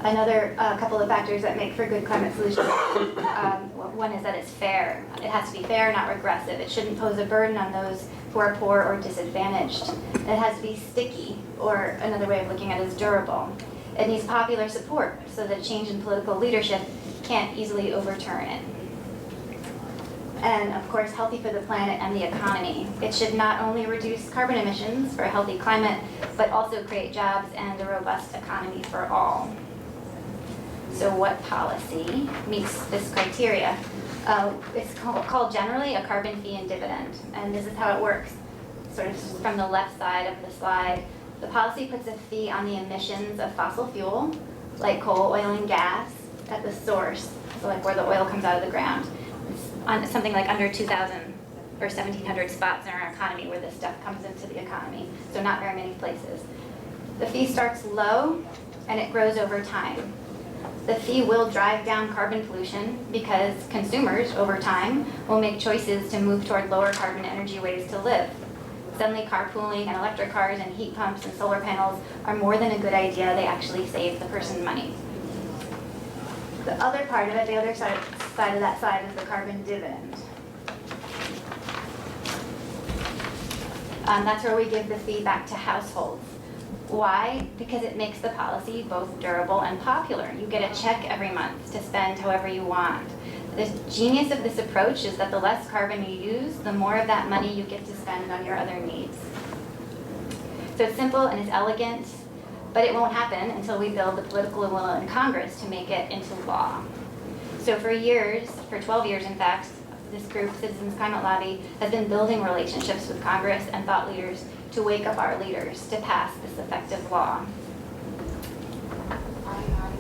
Another couple of factors that make for good climate solutions, one is that it's fair. It has to be fair, not regressive. It shouldn't pose a burden on those who are poor or disadvantaged. It has to be sticky, or another way of looking at it is durable. It needs popular support so that change in political leadership can't easily overturn it. And of course, healthy for the planet and the economy. It should not only reduce carbon emissions for a healthy climate, but also create jobs and a robust economy for all. So what policy meets this criteria? It's called generally a carbon fee and dividend, and this is how it works. Sort of from the left side of the slide, the policy puts a fee on the emissions of fossil fuel, like coal, oil, and gas, at the source, so like where the oil comes out of the ground. It's on something like under 2,000 or 1,700 spots in our economy where this stuff comes into the economy, so not very many places. The fee starts low, and it grows over time. The fee will drive down carbon pollution because consumers, over time, will make choices to move toward lower carbon energy ways to live. Suddenly carpooling and electric cars and heat pumps and solar panels are more than a good idea. They actually save the person money. The other part of it, the other side of that side, is the carbon dividend. That's where we give the fee back to households. Why? Because it makes the policy both durable and popular. You get a check every month to spend however you want. The genius of this approach is that the less carbon you use, the more of that money you get to spend on your other needs. So it's simple and it's elegant, but it won't happen until we build the political will in Congress to make it into law. So for years, for 12 years in fact, this group, Citizens Climate Lobby, has been building relationships with Congress and thought leaders to wake up our leaders to pass this effective law.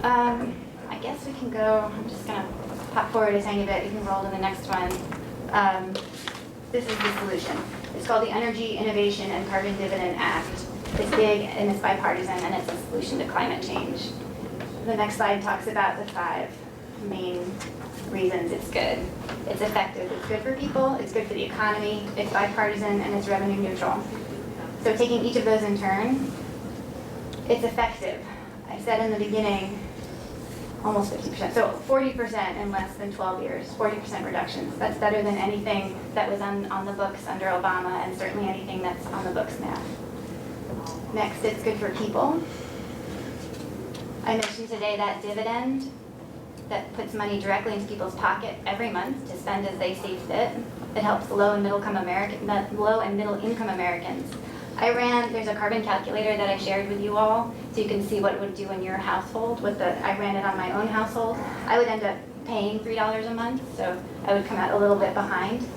I guess we can go, I'm just gonna pop forward a tiny bit, you can roll to the next one. This is the solution. It's called the Energy Innovation and Carbon Dividend Act. It's big and it's bipartisan and it's a solution to climate change. The next slide talks about the 5 main reasons it's good. It's effective, it's good for people, it's good for the economy, it's bipartisan, and it's revenue neutral. So taking each of those in turn, it's effective. I said in the beginning, almost 50%, so 40% in less than 12 years, 40% reductions. That's better than anything that was on the books under Obama, and certainly anything that's on the books now. Next, it's good for people. I mentioned today that dividend that puts money directly into people's pocket every month to spend as they see fit. It helps low and middle income Americans. There's a carbon calculator that I shared with you all, so you can see what it would do in your household. I ran it on my own household. I would end up paying $3 a month, so I would come out a little bit behind.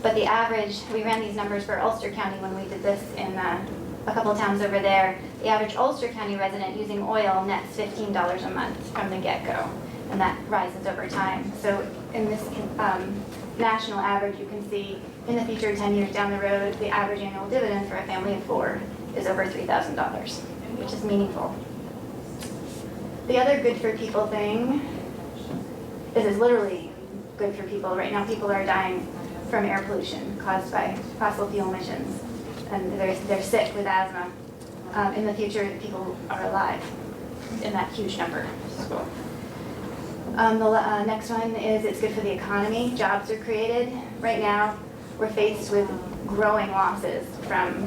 But the average, we ran these numbers for Ulster County when we did this in a couple of towns over there. The average Ulster County resident using oil nets $15 a month from the get-go, and that rises over time. So in this national average, you can see in the future, 10 years down the road, the average annual dividend for a family of 4 is over $3,000, which is meaningful. The other good for people thing is literally good for people. Right now, people are dying from air pollution caused by fossil fuel emissions, and they're sick with asthma. In the future, people are alive in that huge number. So, the next one is it's good for the economy. Jobs are created. Right now, we're faced with growing losses from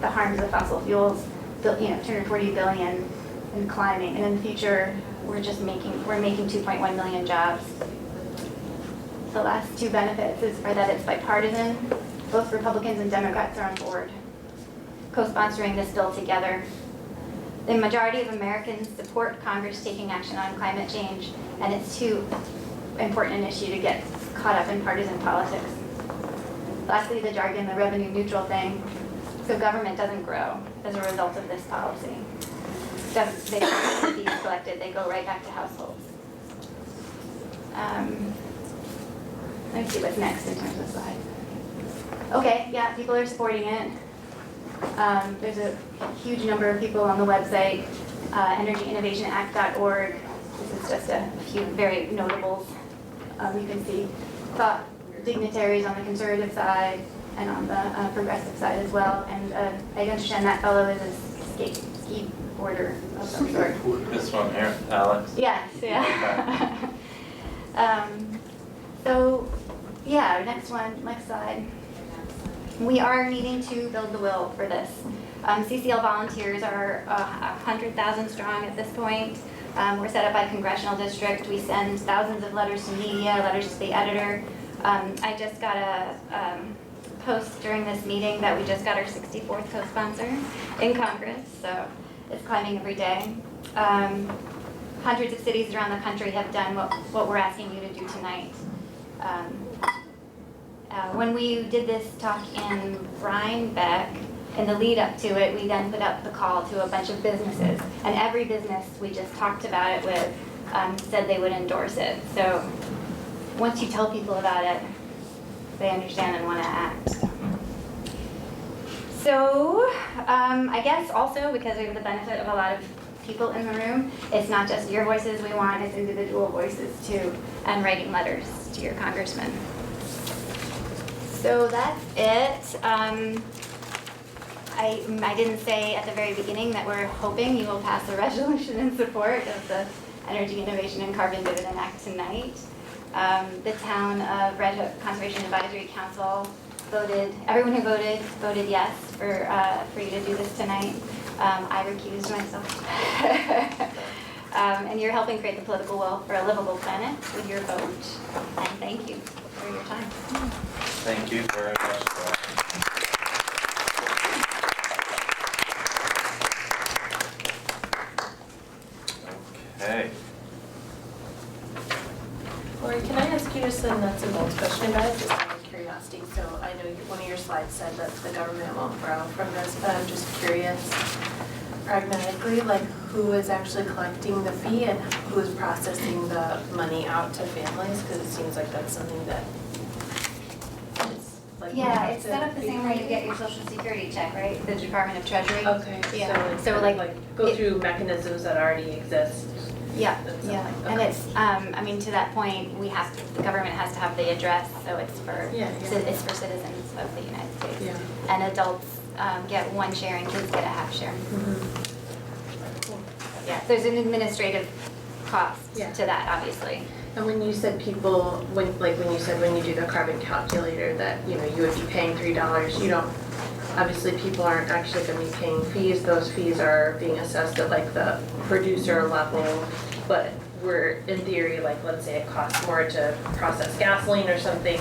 the harms of fossil fuels, 240 billion and climbing. And in the future, we're making 2.1 million jobs. The last 2 benefits are that it's bipartisan. Both Republicans and Democrats are on board, co-sponsoring this bill together. The majority of Americans support Congress taking action on climate change, and it's too important an issue to get caught up in partisan politics. Lastly, the jargon, the revenue neutral thing. So government doesn't grow as a result of this policy. They don't be collected, they go right back to households. Let me see what's next in terms of slides. Okay, yeah, people are supporting it. There's a huge number of people on the website, energyinnovationact.org. This is just a few very notables. You can see thought dignitaries on the conservative side and on the progressive side as well. And I understand that fellow is a skateboarder of some sort. This one here, Alex? Yes, yeah. So, yeah, next slide. We are needing to build the will for this. CCL volunteers are 100,000 strong at this point. We're set up by congressional district. We send thousands of letters to media, letters to the editor. I just got a post during this meeting that we just got our 64th co-sponsor in Congress, so it's climbing every day. Hundreds of cities around the country have done what we're asking you to do tonight. When we did this talk in Rhinebeck, in the lead up to it, we then put up the call to a bunch of businesses. And every business we just talked about it with said they would endorse it. So once you tell people about it, they understand and want to act. So I guess also because we have the benefit of a lot of people in the room, it's not just your voices we want, it's individual voices too, and writing letters to your congressman. So that's it. I didn't say at the very beginning that we're hoping you will pass a resolution in support of the Energy Innovation and Carbon Dividend Act tonight. The town of Red Hook Conservation Advisory Council everyone who voted yes for you to do this tonight. I recused myself. And you're helping create the political will for a livable planet with your vote. And thank you for your time. Thank you very much for that. Okay. Lori, can I ask you just a nuts and bolts question about it, just out of curiosity? So I know one of your slides said that the government won't grow from this, but I'm just curious, pragmatically, like who is actually collecting the fee and who is processing the money out to families? Because it seems like that's something that is like. we Yeah, have it's to set up the be same way you paid. get your social security check, right? The Department of Treasury. Okay, Yeah. so So, it's like, go it- through mechanisms that already exist. Yeah, That's yeah, something, and okay. it's, I mean, to that point, the government has to have the address, so it's for, Yeah, yeah. it's for citizens of the United States. Yeah. And adults get one share and kids get a half share. Yeah, there's an administrative cost Yeah. to that, obviously. And when you said people, when you do the carbon calculator that, you know, you would be paying $3, you don't, obviously people aren't actually gonna be paying fees, those fees are being assessed at like the producer level, but we're, in theory, like, let's say it costs more to process gasoline or something,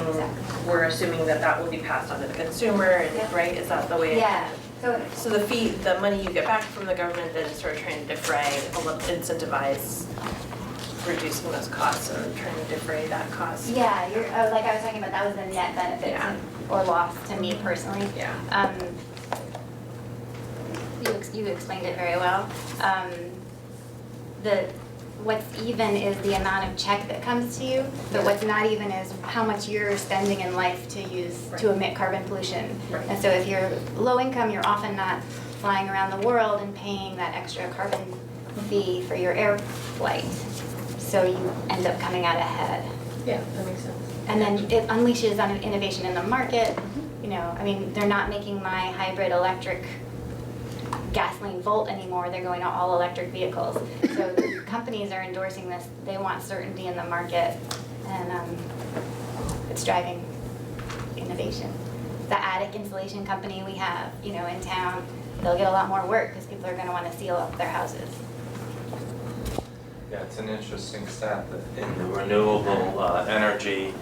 we're assuming that that will be passed on to the consumer, and, Yeah. right, is that the way? Yeah, so, So the fee, the money you get back from the government then is sort of trying to defray, incentivize reducing those costs or trying to defray that cost. yeah, you're, like I was talking about, that was the net benefit Yeah. or loss to me personally. Yeah. You explained it very well. What's even is the amount of check that comes to you, but what's not even is how much you're spending in life to emit carbon pollution. Right. And so if you're low income, you're often not flying around the world and paying that extra carbon fee for your air flight. So you end up coming out ahead. Yeah, that makes sense. And then it unleashes on an innovation in the market. You know, I mean, they're not making my hybrid electric gasoline Volt anymore. They're going to all electric vehicles. So the companies are endorsing this. They want certainty in the market, and it's driving innovation. The attic insulation company we have, you know, in town, they'll get a lot more work because people are going to want to seal up their houses. Yeah, it's an interesting stat that in the renewable energy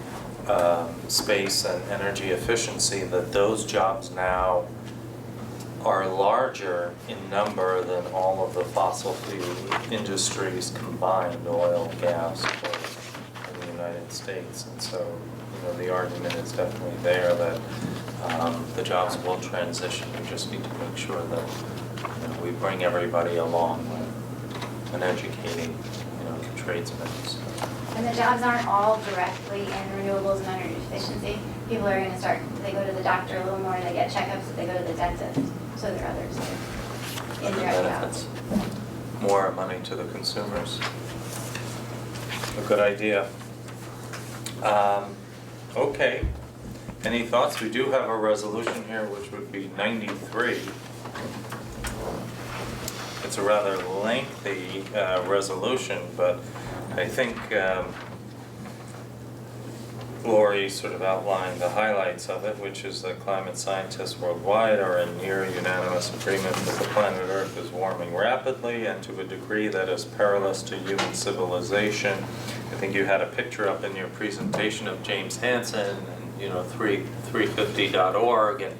space and energy efficiency, that those jobs now are larger in number than all of the fossil fuel industries combined, oil, gas, coal, in the United States. And so, you know, the argument is definitely there that the jobs will transition. We just need to make sure that, you know, we bring everybody along and educating, you know, the tradesmen. So. And the jobs aren't all directly in renewables and energy efficiency. People are going to start, they go to the doctor a little more, they get checkups, they go to the dentist. So there are others that are indirect jobs. Benefits. More money to the consumers. A good idea. Okay. Any thoughts? We do have a resolution here which would be 93. It's a rather lengthy resolution, but I think Lori sort of outlined the highlights of it, which is that climate scientists worldwide are in near unanimous agreement that the planet Earth is warming rapidly and to a degree that is perilous to human civilization. I think you had a picture up in your presentation of James Hansen and, you know, 350.org, and,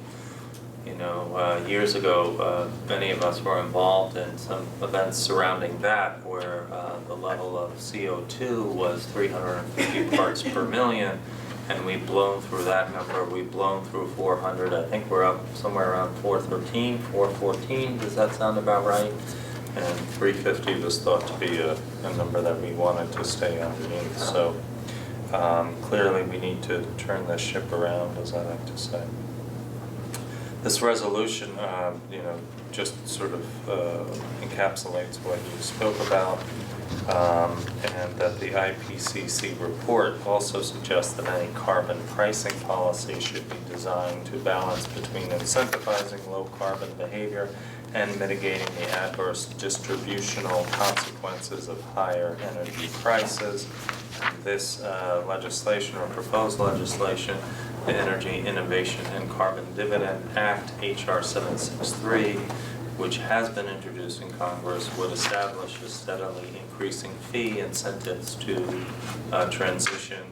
you know, years ago, many of us were involved in some events surrounding that where the level of CO2 was 350 parts per million, and we've blown through that number. We've blown through 400. I think we're up somewhere around 413, 414. Does that sound about right? And 350 was thought to be a number that we wanted to stay underneath. So clearly we need to turn this ship around, as I like to say. This resolution, you know, just sort of encapsulates what you spoke about, and that the IPCC report also suggests that any carbon pricing policy should be designed to balance between incentivizing low carbon behavior and mitigating the adverse distributional consequences of higher energy prices. And this legislation, or proposed legislation, the Energy Innovation and Carbon Dividend Act, HR 763, which has been introduced in Congress, would establish a steadily increasing fee incentives to transition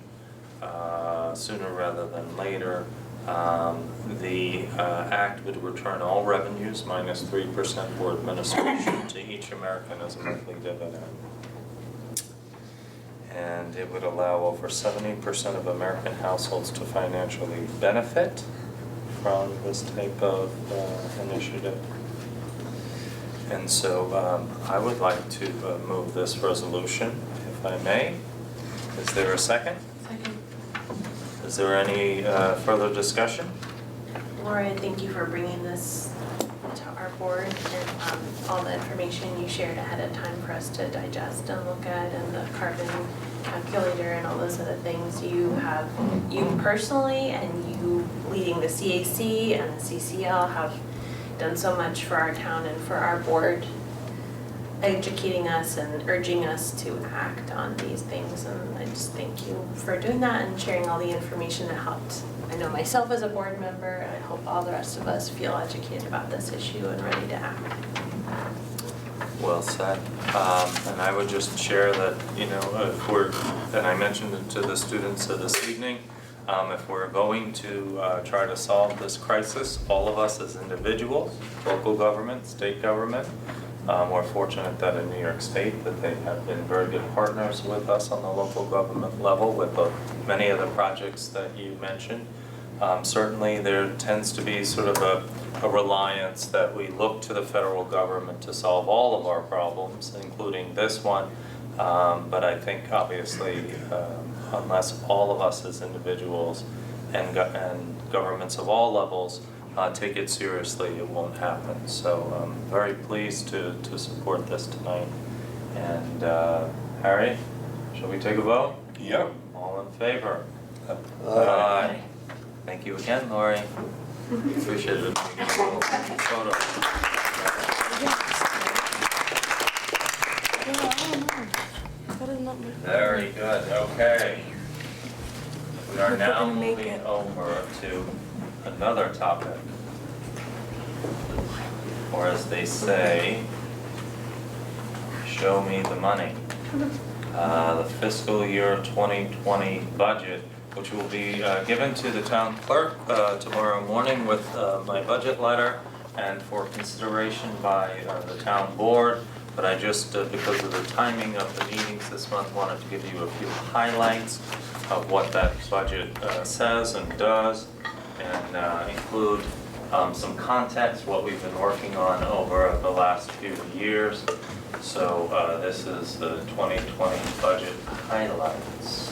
sooner rather than later. The act would return all revenues minus 3% for administration to each American as a monthly dividend. And it would allow over 70% of American households to financially benefit from this type of initiative. And so I would like to move this resolution, if I may. Is there a second? Second. Is there any further discussion? Laura, thank you for bringing this to our board and all the information you shared ahead of time for us to digest and look at, and the carbon calculator and all those other things. You personally and you leading the CAC and the CCL have done so much for our town and for our board, educating us and urging us to act on these things, and I just thank you for doing that and sharing all the information that helped. I know myself as a board member, and I hope all the rest of us feel educated about this issue and ready to act. Well said. And I would just share that, if we're, and I mentioned it to the students this evening, if we're going to try to solve this crisis, all of us as individuals, local government, state government, we're fortunate that in New York State that they have been very good partners with us on the local government level with many of the projects that you mentioned. Certainly there tends to be sort of a reliance that we look to the federal government to solve all of our problems, including this one. But I think obviously unless all of us as individuals and governments of all levels take it seriously, it won't happen. So I'm very pleased to support this tonight. And Harry, shall we take a vote? Yep. All in favor? Aye. Thank you again, Lori. We appreciate it. We get a little photo. Very good, okay. We are now moving over to another topic. Or as they say, show me the money. The fiscal year 2020 budget, which will be given to the town clerk tomorrow morning with my budget letter and for consideration by the town board. But I just, because of the timing of the meetings this month, wanted to give you a few highlights of what that budget says and does, and include some context, what we've been working on over the last few years. So this is the 2020 budget highlights.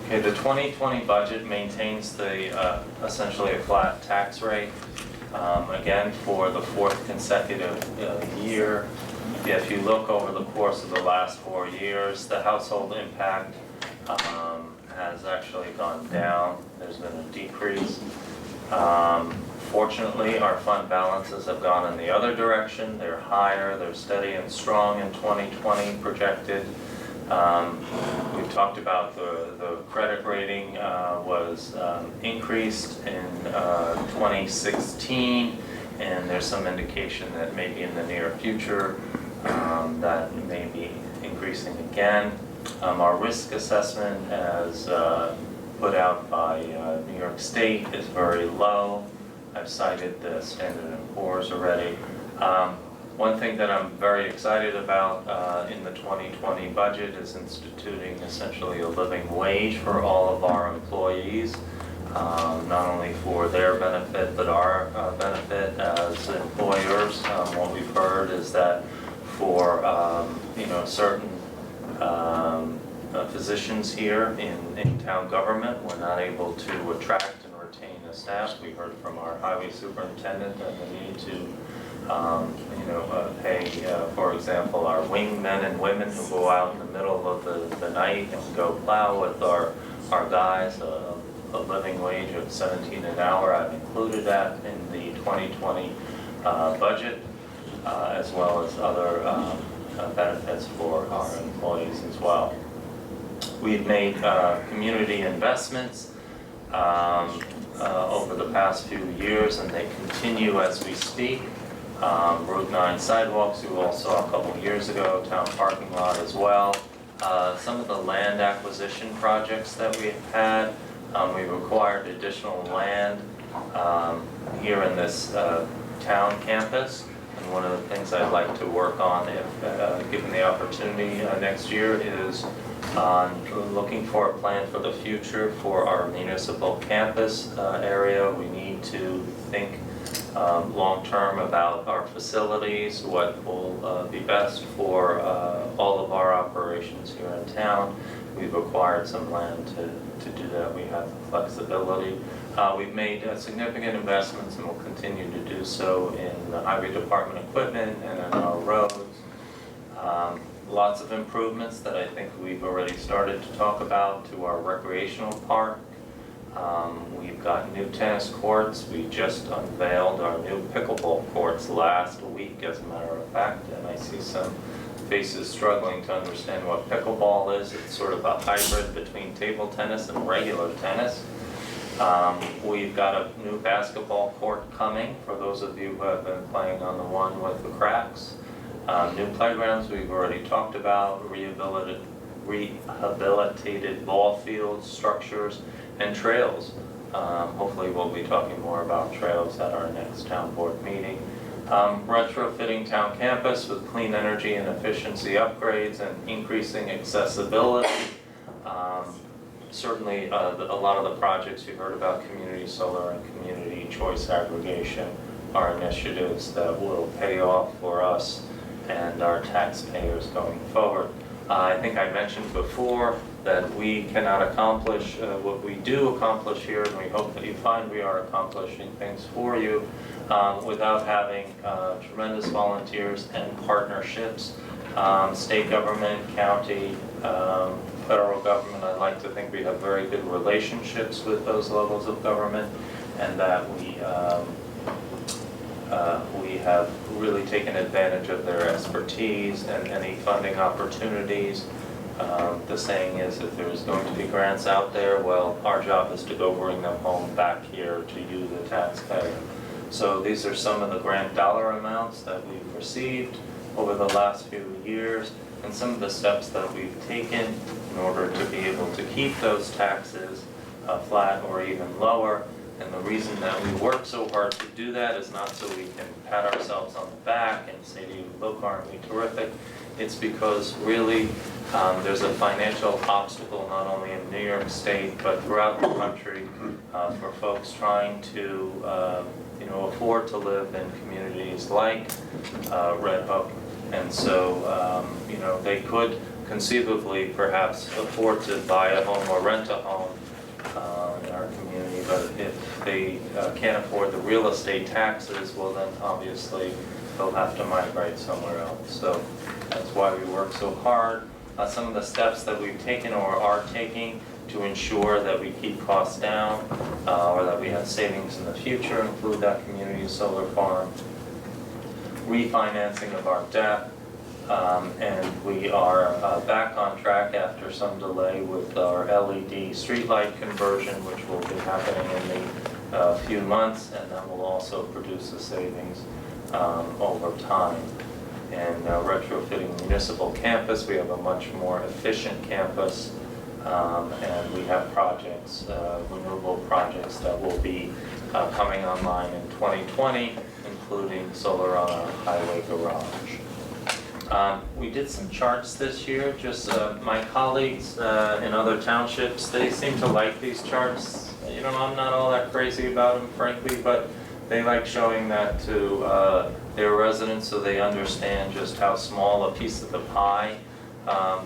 Okay, the 2020 budget maintains the essentially a flat tax rate. Again, for the fourth consecutive year. If you look over the course of the last 4 years, the household impact has actually gone down. There's been a decrease. Fortunately, our fund balances have gone in the other direction. They're higher, they're steady and strong in 2020 projected. We've talked about the credit rating was increased in 2016, and there's some indication that maybe in the near future that may be increasing again. Our risk assessment as put out by New York State is very low. I've cited the Standard & Poor's already. One thing that I'm very excited about in the 2020 budget is instituting essentially a living wage for all of our employees, not only for their benefit but our benefit as employers. What we've heard is that for certain positions here in town government, we're not able to attract and retain the staff. We heard from our highway superintendent that the need to pay, for example, our wingmen and women who go out in the middle of the night and go plow with our guys, a living wage of $17 an hour. I've included that in the 2020 budget, as well as other benefits for our employees as well. We've made community investments over the past few years, and they continue as we speak. Route 9 sidewalks you all saw a couple years ago, town parking lot as well. Some of the land acquisition projects that we've had, we've acquired additional land here in this town campus. And one of the things I'd like to work on, if given the opportunity next year, is on looking for a plan for the future for our municipal campus area. We need to think long-term about our facilities, what will be best for all of our operations here in town. We've acquired some land to do that. We have the flexibility. We've made significant investments and will continue to do so in the highway department equipment and in our roads. Lots of improvements that I think we've already started to talk about to our recreational park. We've got new tennis courts. We just unveiled our new pickleball courts last week, as a matter of fact, and I see some faces struggling to understand what pickleball is. It's sort of a hybrid between table tennis and regular tennis. We've got a new basketball court coming for those of you who have been playing on the one with the cracks. New playgrounds we've already talked about, rehabilitated ball fields, structures, and trails. Hopefully we'll be talking more about trails at our next town board meeting. Retrofitting town campus with clean energy and efficiency upgrades and increasing accessibility. Certainly a lot of the projects you heard about, community solar and community choice aggregation, are initiatives that will pay off for us and our taxpayers going forward. I think I mentioned before that we cannot accomplish what we do accomplish here, and we hope that you find we are accomplishing things for you without having tremendous volunteers and partnerships. State government, county, federal government, I'd like to think we have very good relationships with those levels of government, and that we have really taken advantage of their expertise and any funding opportunities. The saying is, if there's going to be grants out there, well, our job is to go bring them home back here to you, the taxpayer. So these are some of the grant dollar amounts that we've received over the last few years, and some of the steps that we've taken in order to be able to keep those taxes flat or even lower. And the reason that we work so hard to do that is not so we can pat ourselves on the back and say to you, look, aren't we terrific? It's because really there's a financial obstacle not only in New York State but throughout the country for folks trying to afford to live in communities like Red Hook. And so they could conceivably perhaps afford to buy a home or rent a home in our community, but if they can't afford the real estate taxes, well then obviously they'll have to migrate somewhere else. So that's why we work so hard. Some of the steps that we've taken or are taking to ensure that we keep costs down or that we have savings in the future include that community solar farm, refinancing of our debt, and we are back on track after some delay with our LED streetlight conversion, which will be happening in the few months, and that will also produce a savings over time. And retrofitting municipal campus, we have a much more efficient campus, and we have projects, renewable projects that will be coming online in 2020, including solar on our highway garage. We did some charts this year, just my colleagues in other townships, they seem to like these charts. I'm not all that crazy about them, frankly, but they like showing that to their residents so they understand just how small a piece of the pie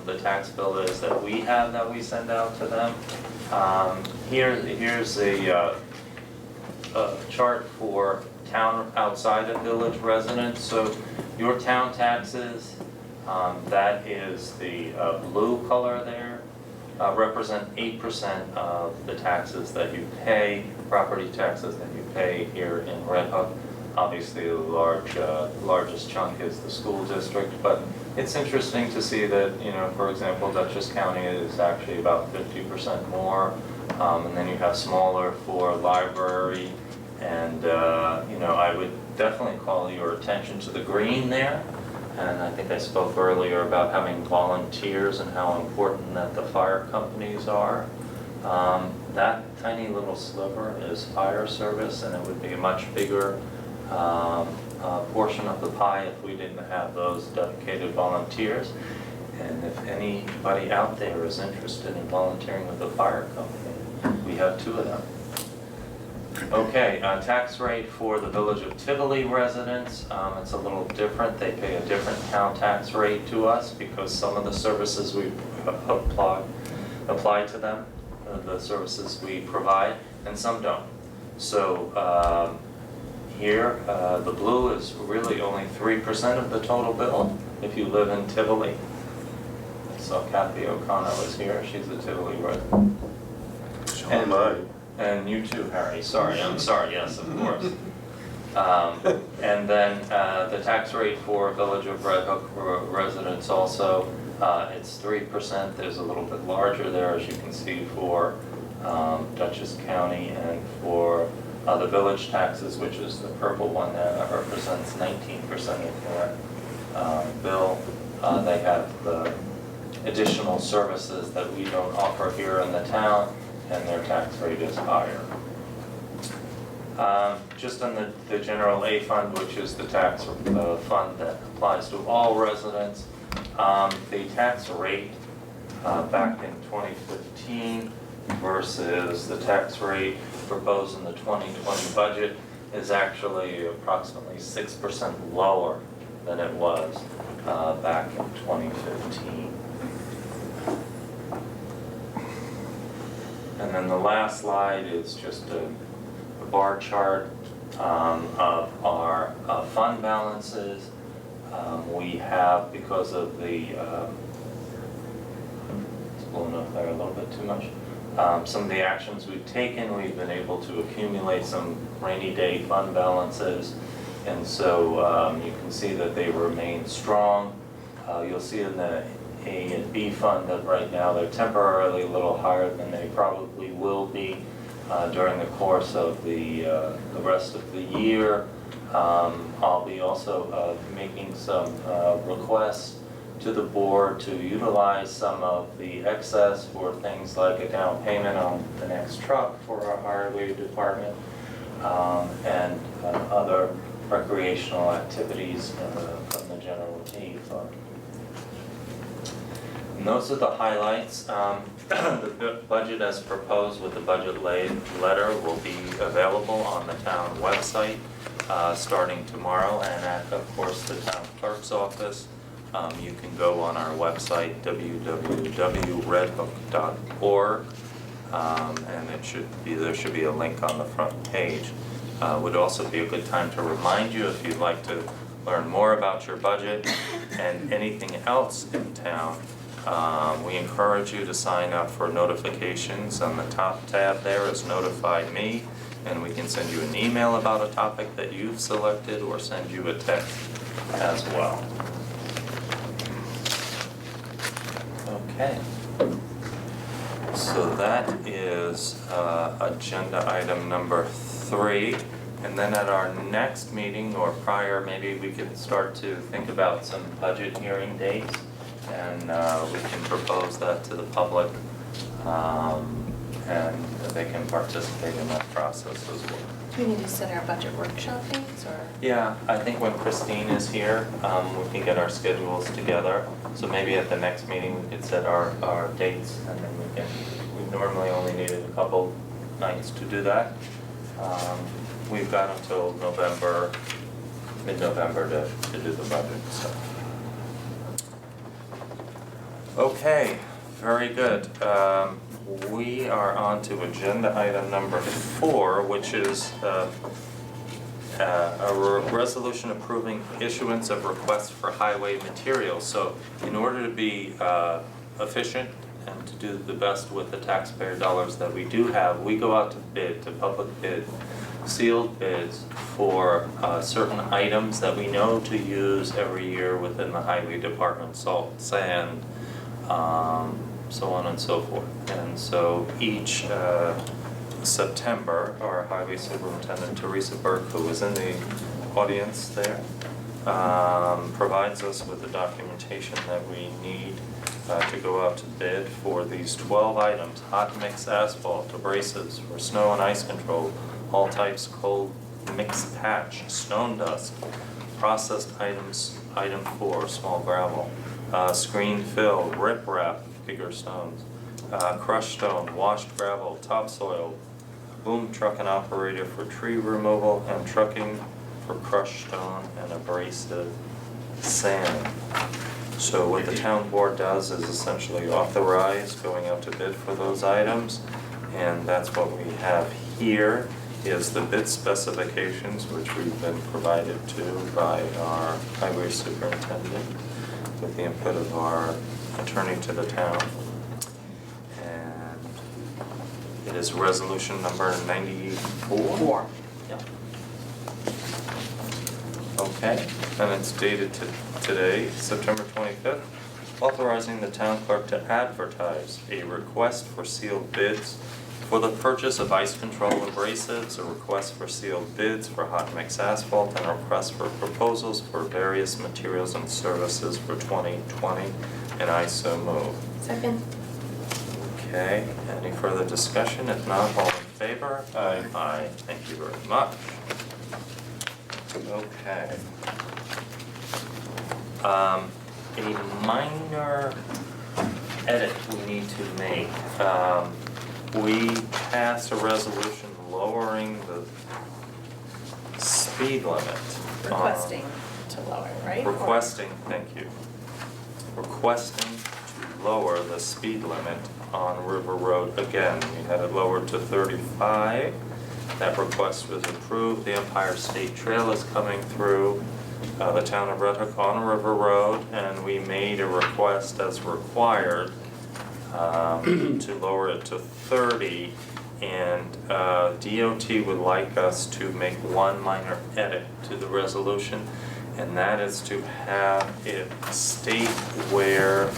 the tax bill is that we have that we send out to them. Here's a chart for town outside of village residents. So your town taxes, that is the blue color there, represent 8% of the taxes that you pay, property taxes that you pay here in Red Hook. obviously the largest chunk is the school district, but it's interesting to see that, you know, for example, Dutchess County is actually about 50% more, and then you have smaller for library, and, you know, I would definitely call your attention to the green there, and I think I spoke earlier about having volunteers and how important that the fire companies are. That tiny little sliver is fire service, and it would be a much bigger portion of the pie if we didn't have those dedicated volunteers. And if anybody out there is interested in volunteering with a fire company, we have 2 of them. Okay, tax rate for the Village of Tivoli residents, it's a little different. They pay a different town tax rate to us because some of the services we apply to them, the services we provide, and some don't. So here, the blue is really only 3% of the total bill if you live in Tivoli. So Kathy O'Connor was here, she's a Tivoli resident. And mine. And you too, Harry, sorry, I'm sorry, yes, of course. And then the tax rate for Village of Red Hook residents also, it's 3%. There's a little bit larger there, as you can see, for Dutchess County, and for the village taxes, which is the purple one there, that represents 19% of their bill. They have the additional services that we don't offer here in the town, and their tax rate is higher. Just on the general A fund, which is the tax fund that applies to all residents, the tax rate back in 2015 versus the tax rate proposed in the 2020 budget is actually approximately 6% lower than it was back in 2015. And then the last slide is just a bar chart of our fund balances. We have, because of the, it's blown up there a little bit too much, some of the actions we've taken, we've been able to accumulate some rainy day fund balances, and so you can see that they remain strong. You'll see in the A and B fund that right now they're temporarily a little higher than they probably will be during the course of the rest of the year. I'll be also making some requests to the board to utilize some of the excess for things like a down payment on the next truck for our highway department, and other recreational activities from the general need fund. And those are the highlights. The budget as proposed with the budget letter will be available on the town website starting tomorrow, and at, of course, the town clerk's office. You can go on our website, www.redhook.org, and there should be a link on the front page. Would also be a good time to remind you, if you'd like to learn more about your budget and anything else in town, we encourage you to sign up for notifications. On the top tab there is Notify Me, and we can send you an email about a topic that you've selected or send you a text as well. Okay. So that is agenda item number 3. And then at our next meeting or prior, maybe we could start to think about some budget hearing dates, and we can propose that to the public, and they can participate in that process as well. Do we need to set our budget workshop dates, or? Yeah, I think when Christine is here, we can get our schedules together. So maybe at the next meeting, we could set our dates, and then we normally only needed a couple nights to do that. We've got until November, mid-November to do the budget, so. Okay, very good. We are on to agenda item number 4, which is a resolution approving issuance of requests for highway materials. So in order to be efficient and to do the best with the taxpayer dollars that we do have, we go out to bid, to public bid, sealed bids for certain items that we know to use every year within the highway department, salt, sand, so on and so forth. And so each September, our highway superintendent, Teresa Burke, who was in the audience there, provides us with the documentation that we need to go out to bid for these 12 items: hot mix asphalt, abrasives for snow and ice control, all types cold mix patch, stone dust, processed items, item 4, small gravel, screen fill, rip wrap, bigger stones, crushed stone, washed gravel, topsoil, boom truck and operator for tree removal, and trucking for crushed stone and abrasive sand. So what the town board does is essentially authorize going out to bid for those items, and that's what we have here is the bid specifications, which we've been provided to by our highway superintendent with the input of our attorney to the town. And it is resolution number 94. Yep. Okay, and it's dated today, September 25th, authorizing the town clerk to advertise a request for sealed bids for the purchase of ice control abrasives, a request for sealed bids for hot mix asphalt, and a request for proposals for various materials and services for 2020, and I so move. Second. Okay, any further discussion? If not, all in favor? Aye. Aye, thank you very much. Okay. A minor edit we need to make. We passed a resolution lowering the speed limit. Requesting to lower, right? Or- Requesting, thank you. Requesting to lower the speed limit on River Road again. We had it lowered to 35. That request was approved. The Empire State Trail is coming through the town of Red Hook on River Road, and we made a request as required to lower it to 30, and DOT would like us to make one minor edit to the resolution, and that is to have it state where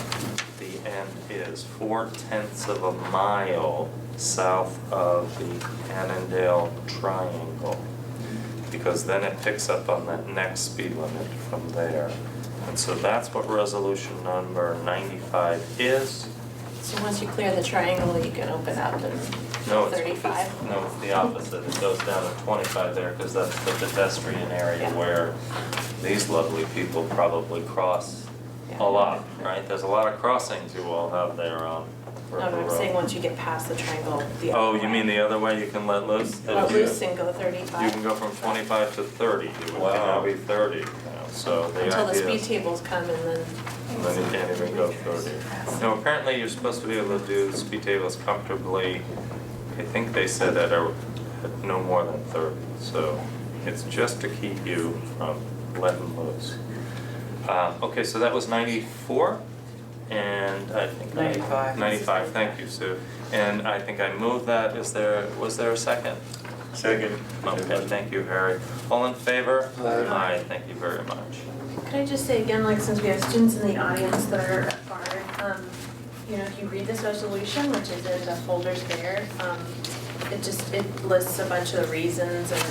the end is, 4/10 of a mile south of the Annandale Triangle, because then it picks up on that next speed limit from there. And so that's what resolution number 95 is. So once you clear the triangle, you can open up and No, it's 35? No, it's the opposite. It goes down to 25 there because that's the pedestrian area Yeah. where these lovely people probably cross Yeah. a lot, right? There's a lot of crossings you all have there on River No, Road. I'm saying once you get past the triangle, the Oh, other you way. mean the other way? You can let loose? Let loose and go You 35? can go from 25 to 30. It would Wow. now be 30 now. So the Until the idea speed is, tables come and then. and then you can't even go 30. No, apparently you're supposed to be able to do speed tables comfortably. I think they said at no more than 30. So it's just to keep you from letting loose. Okay, so that was 94, and I think 95. 95, thank you, Sue. And I think I moved that. Was there a second? Second. Okay, thank you, Harry. All in favor? Aye. Thank you very much. Could I just say again, like, since we have students in the audience that are at BARD, you know, if you read this resolution, which is in the folders there, it lists a bunch of the reasons and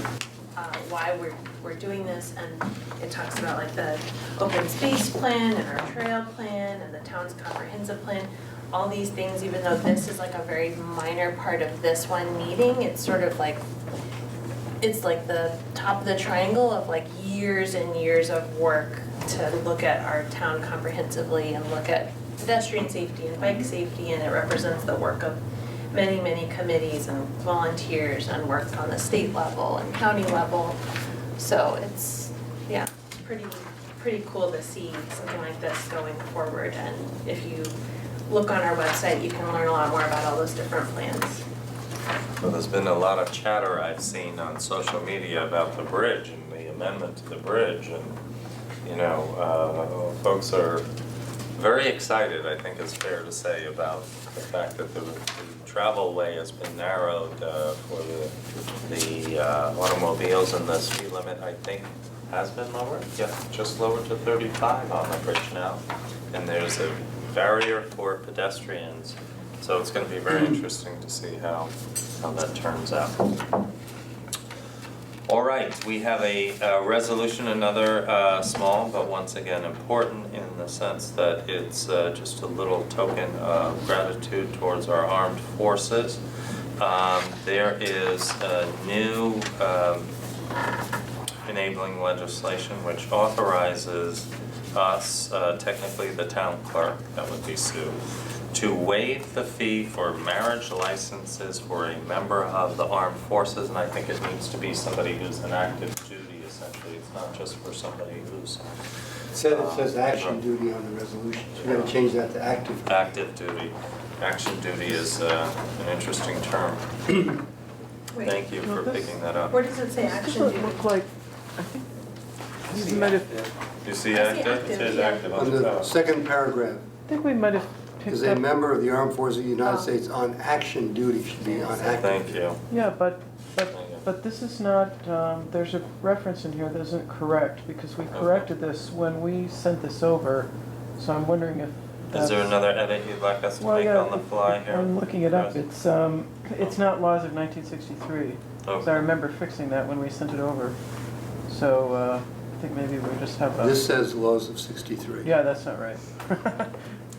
why we're doing this, and it talks about like the open space plan and our trail plan and the town's comprehensive plan. All these things, even though this is like a very minor part of this one meeting, it's sort of like, it's like the top of the triangle of like years and years of work to look at our town comprehensively and look at pedestrian safety and bike safety, and it represents the work of many, many committees and volunteers and work on the state level and county level. So it's, yeah, pretty cool to see something like this going forward, and if you look on our website, you can learn a lot more about all those different plans. Well, there's been a lot of chatter I've seen on social media about the bridge and the amendment to the bridge, and, you know, folks are very excited, I think it's fair to say, about the fact that the travel way has been narrowed for the automobiles, and the speed limit, I think, has been lowered. Yeah, just lowered to 35 on the bridge now. And there's a barrier for pedestrians, so it's going to be very interesting to see how that turns out. All right, we have a resolution, another small, but once again important in the sense that it's just a little token of gratitude towards our armed forces. There is a new enabling legislation which authorizes us, technically the town clerk, that would be Sue, to waive the fee for marriage licenses for a member of the armed forces, and I think it needs to be somebody who's in active duty, essentially. It's not just for somebody who's It says action duty on the resolution, so we're gonna change that to active. active duty. Action duty is an interesting term. Thank you for picking that up. Where does it say Does action it duty? look like, I think, we might have, You see I see active? It active, says yeah. active on On the the top. second paragraph, I think we might have picked is a up, member of the armed forces of the United Oh. States on action duty, should be on active. Thank you. yeah, but this is not, there's a reference in here that isn't correct, because we corrected this when we sent this over, so I'm wondering if that's. Is there another edit you'd like us to Well, make yeah, on the fly here? I'm looking it up, it's not laws of 1963, because I Okay. remember fixing that when we sent it over. So, I think maybe we just have a. This says laws of 63. Yeah, that's not right.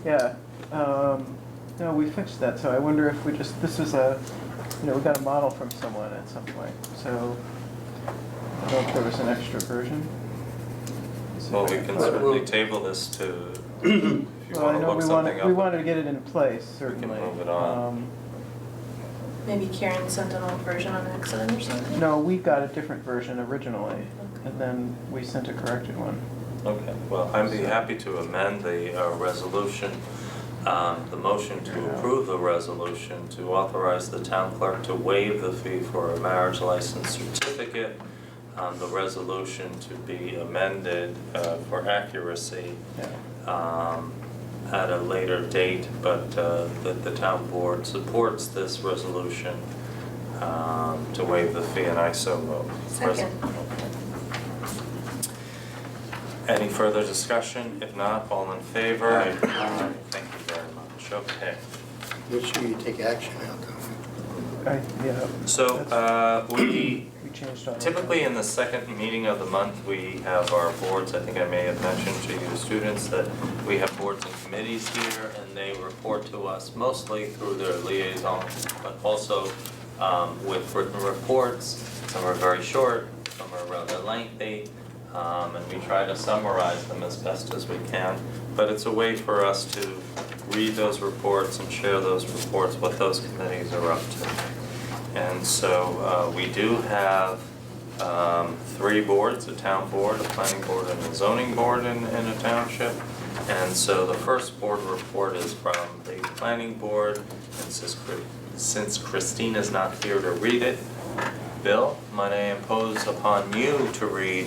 Yeah, no, we fixed that, so I wonder if we just, this is we got a model from someone at some point, so I don't know if there was an extra version. Well, we can certainly table this to, if you Well, I want to know look something up. we wanted to get it in place, certainly. move it on. Maybe Karen sent an old version on accident or something? No, we got a different version originally, and then we sent a corrected one. Okay, well, I'd be happy to amend the resolution, the motion to approve the resolution to authorize the town clerk to waive the fee for a marriage license certificate. The resolution to be amended for accuracy Yeah. at a later date, but that the town board supports this resolution to waive the fee, and I so move. Second. Any further discussion? If not, all in favor? Aye. Thank you very much. Okay. Make sure you take action out, though. Yeah. So we We changed all. typically in the second meeting of the month, we have our boards. I think I may have mentioned to you students that we have boards and committees here, and they report to us mostly through their liaisons, but also with written reports. Some are very short, some are rather lengthy, and we try to summarize them as best as we can. But it's a way for us to read those reports and share those reports, what those committees are up to. And so we do have 3 boards, a town board, a planning board, and a zoning board in a township. And so the first board report is from the planning board, and since Christina's not here to read it, Bill, might I impose upon you to read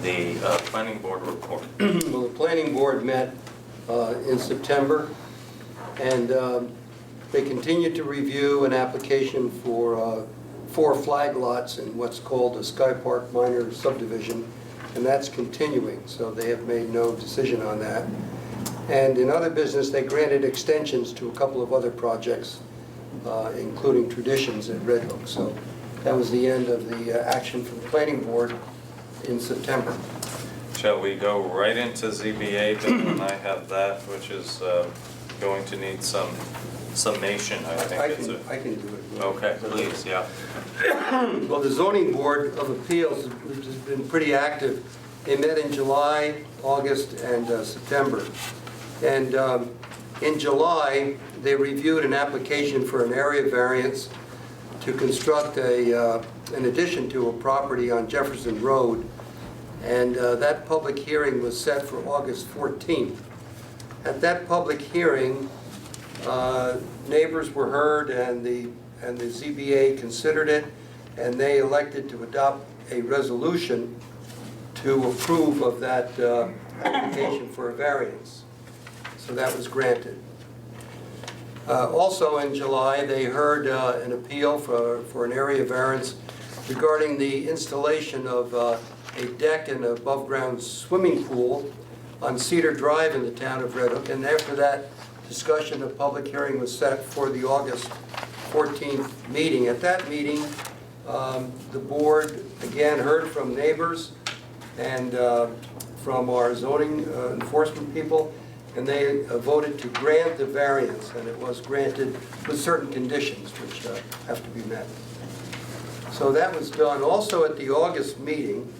the planning board report? Well, the planning board met in September, and they continued to review an application for 4 flag lots in what's called the Sky Park Minor Subdivision, and that's continuing, so they have made no decision on that. And in other business, they granted extensions to a couple of other projects, including Traditions at Red Hook. So that was the end of the action from the planning board in September. Shall we go right into ZBA, Bill, and I have that, which is going to need some summation, I think. I can do it. Okay, please, yeah. Well, the zoning board of appeals has been pretty active. They met in July, August, and September. And in July, they reviewed an application for an area variance to construct an addition to a property on Jefferson Road. And that public hearing was set for August 14th. At that public hearing, neighbors were heard, and the ZBA considered it, and they elected to adopt a resolution to approve of that application for a variance. So that was granted. Also in July, they heard an appeal for an area variance regarding the installation of a deck and above-ground swimming pool on Cedar Drive in the town of Red Hook. And after that discussion, a public hearing was set for the August 14th meeting. At that meeting, the board again heard from neighbors and from our zoning enforcement people, and they voted to grant the variance, and it was granted with certain conditions which have to be met. So that was done. Also at the August meeting,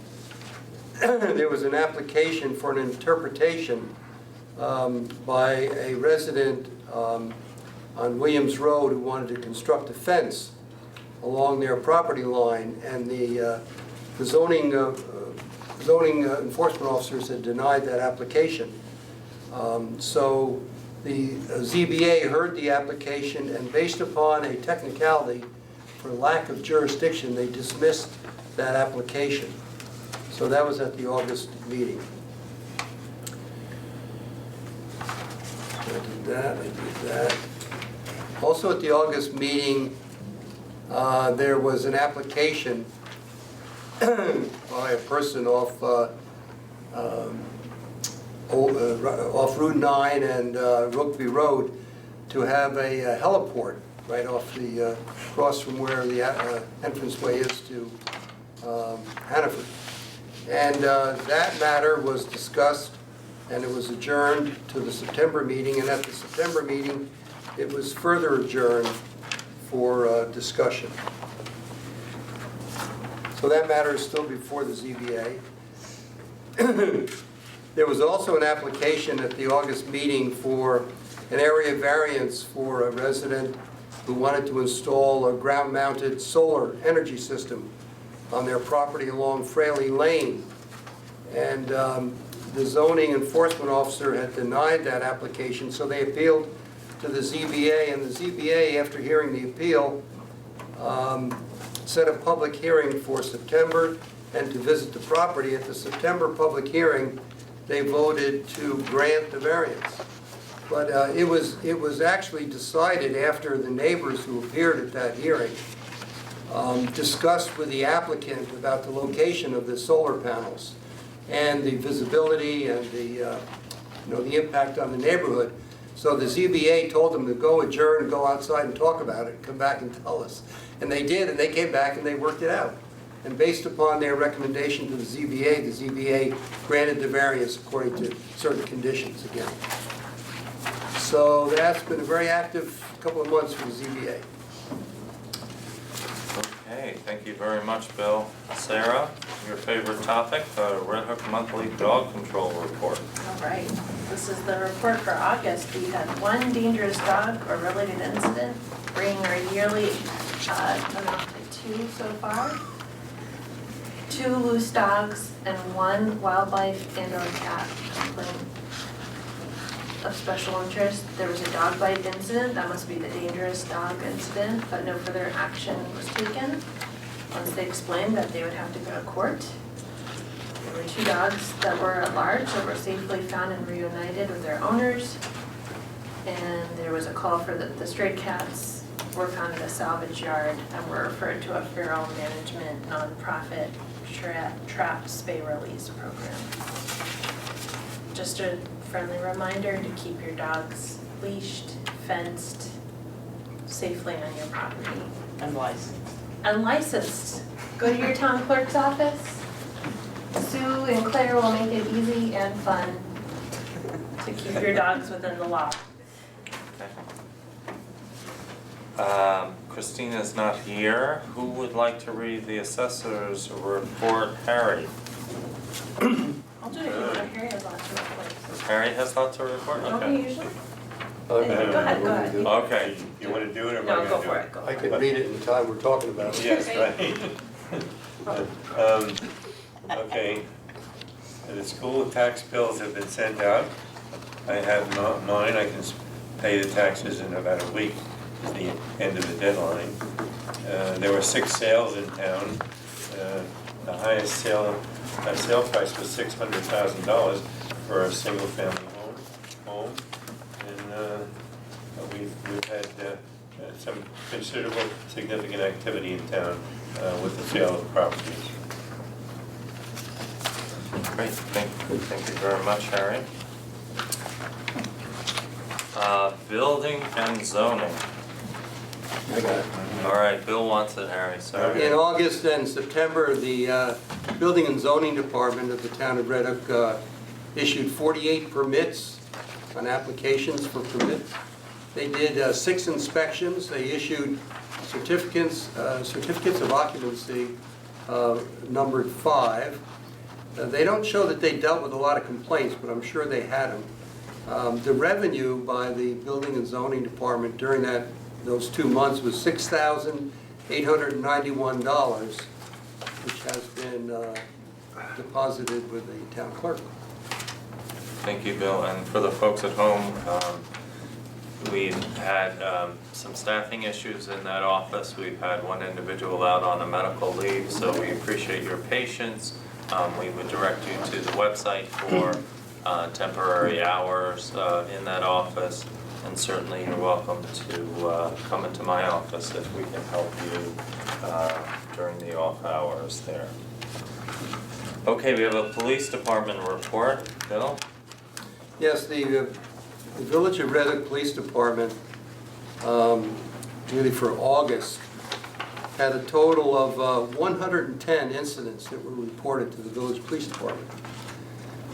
there was an application for an interpretation by a resident on Williams Road who wanted to construct a fence along their property line, and the zoning enforcement officers had denied that application. So the ZBA heard the application, and based upon a technicality for lack of jurisdiction, they dismissed that application. So that was at the August meeting. I did that. Also at the August meeting, there was an application by a person off Route 9 and Rokeby Road to have a heliport right off the, across from where the entranceway is to Hannaford. And that matter was discussed, and it was adjourned to the September meeting, and at the September meeting, it was further adjourned for discussion. So that matter is still before the ZBA. There was also an application at the August meeting for an area variance for a resident who wanted to install a ground-mounted solar energy system on their property along Fraley Lane. And the zoning enforcement officer had denied that application, so they appealed to the ZBA, and the ZBA, after hearing the appeal, set a public hearing for September and to visit the property. At the September public hearing, they voted to grant the variance. But it was actually decided after the neighbors who appeared at that hearing discussed with the applicant about the location of the solar panels and the visibility and the impact on the neighborhood. So the ZBA told them to go adjourn, go outside and talk about it, and come back and tell us. And they did, and they came back and they worked it out. And based upon their recommendation to the ZBA granted the variance according to certain conditions again. So that's been a very active couple of months for the ZBA. Okay, thank you very much, Bill. Sarah, your favorite topic, the Red Hook Monthly Dog Control Report. All right, this is the report for August. We had one dangerous dog or related incident, bringing our yearly amount to 2 so far. 2 loose dogs and 1 wildlife and/or cat complaint of special interest. There was a dog bite incident, that must be the dangerous dog incident, but no further action was taken. Once they explained that they would have to go to court. There were 2 dogs that were at large that were safely found and reunited with their owners. And there was a call for the stray cats were found at a salvage yard and were referred to a feral management nonprofit trap spay release program. Just a friendly reminder to keep your dogs leashed, fenced, safely on your property. And licensed. And licensed. Go to your town clerk's office. Sue and Claire will make it easy and fun to keep your dogs within the law. Christina's not here. Who would like to read the assessor's report? Harry. I'll do it if you want. Harry has lots of reports. Harry has lots to report? Don't Okay. you usually? Go ahead. Okay. You want to do it or am I No, going to go do for it? it, go I for can it. read it in the time we're talking about it. Yes, right. Okay, the school tax bills have been sent out. I have mine, I can pay the taxes in about a week, is the end of the deadline. There were 6 sales in town. The highest sale price was $600,000 for a single-family home. had some considerable significant activity in town with the sale of properties. Great, thank you very much, Harry. Building and zoning. I got it. All right, Bill wants it, Harry, sorry. In August and September, the Building and Zoning Department of the town of Red Hook issued 48 permits on applications for permits. They did 6 inspections. They issued certificates of occupancy numbered 5. They don't show that they dealt with a lot of complaints, but I'm sure they had them. The revenue by the Building and Zoning Department during those 2 months was $6,891, which has been deposited with the town clerk. Thank you, Bill, and for the folks at home, we've had some staffing issues in that office. We've had one individual out on a medical leave, so we appreciate your patience. We would direct you to the website for temporary hours in that office, and certainly you're welcome to come into my office if we can help you during the off hours there. Okay, we have a police department report. Bill? Yes, the Village of Red Hook Police Department, really for August, had a total of 110 incidents that were reported to the Village Police Department.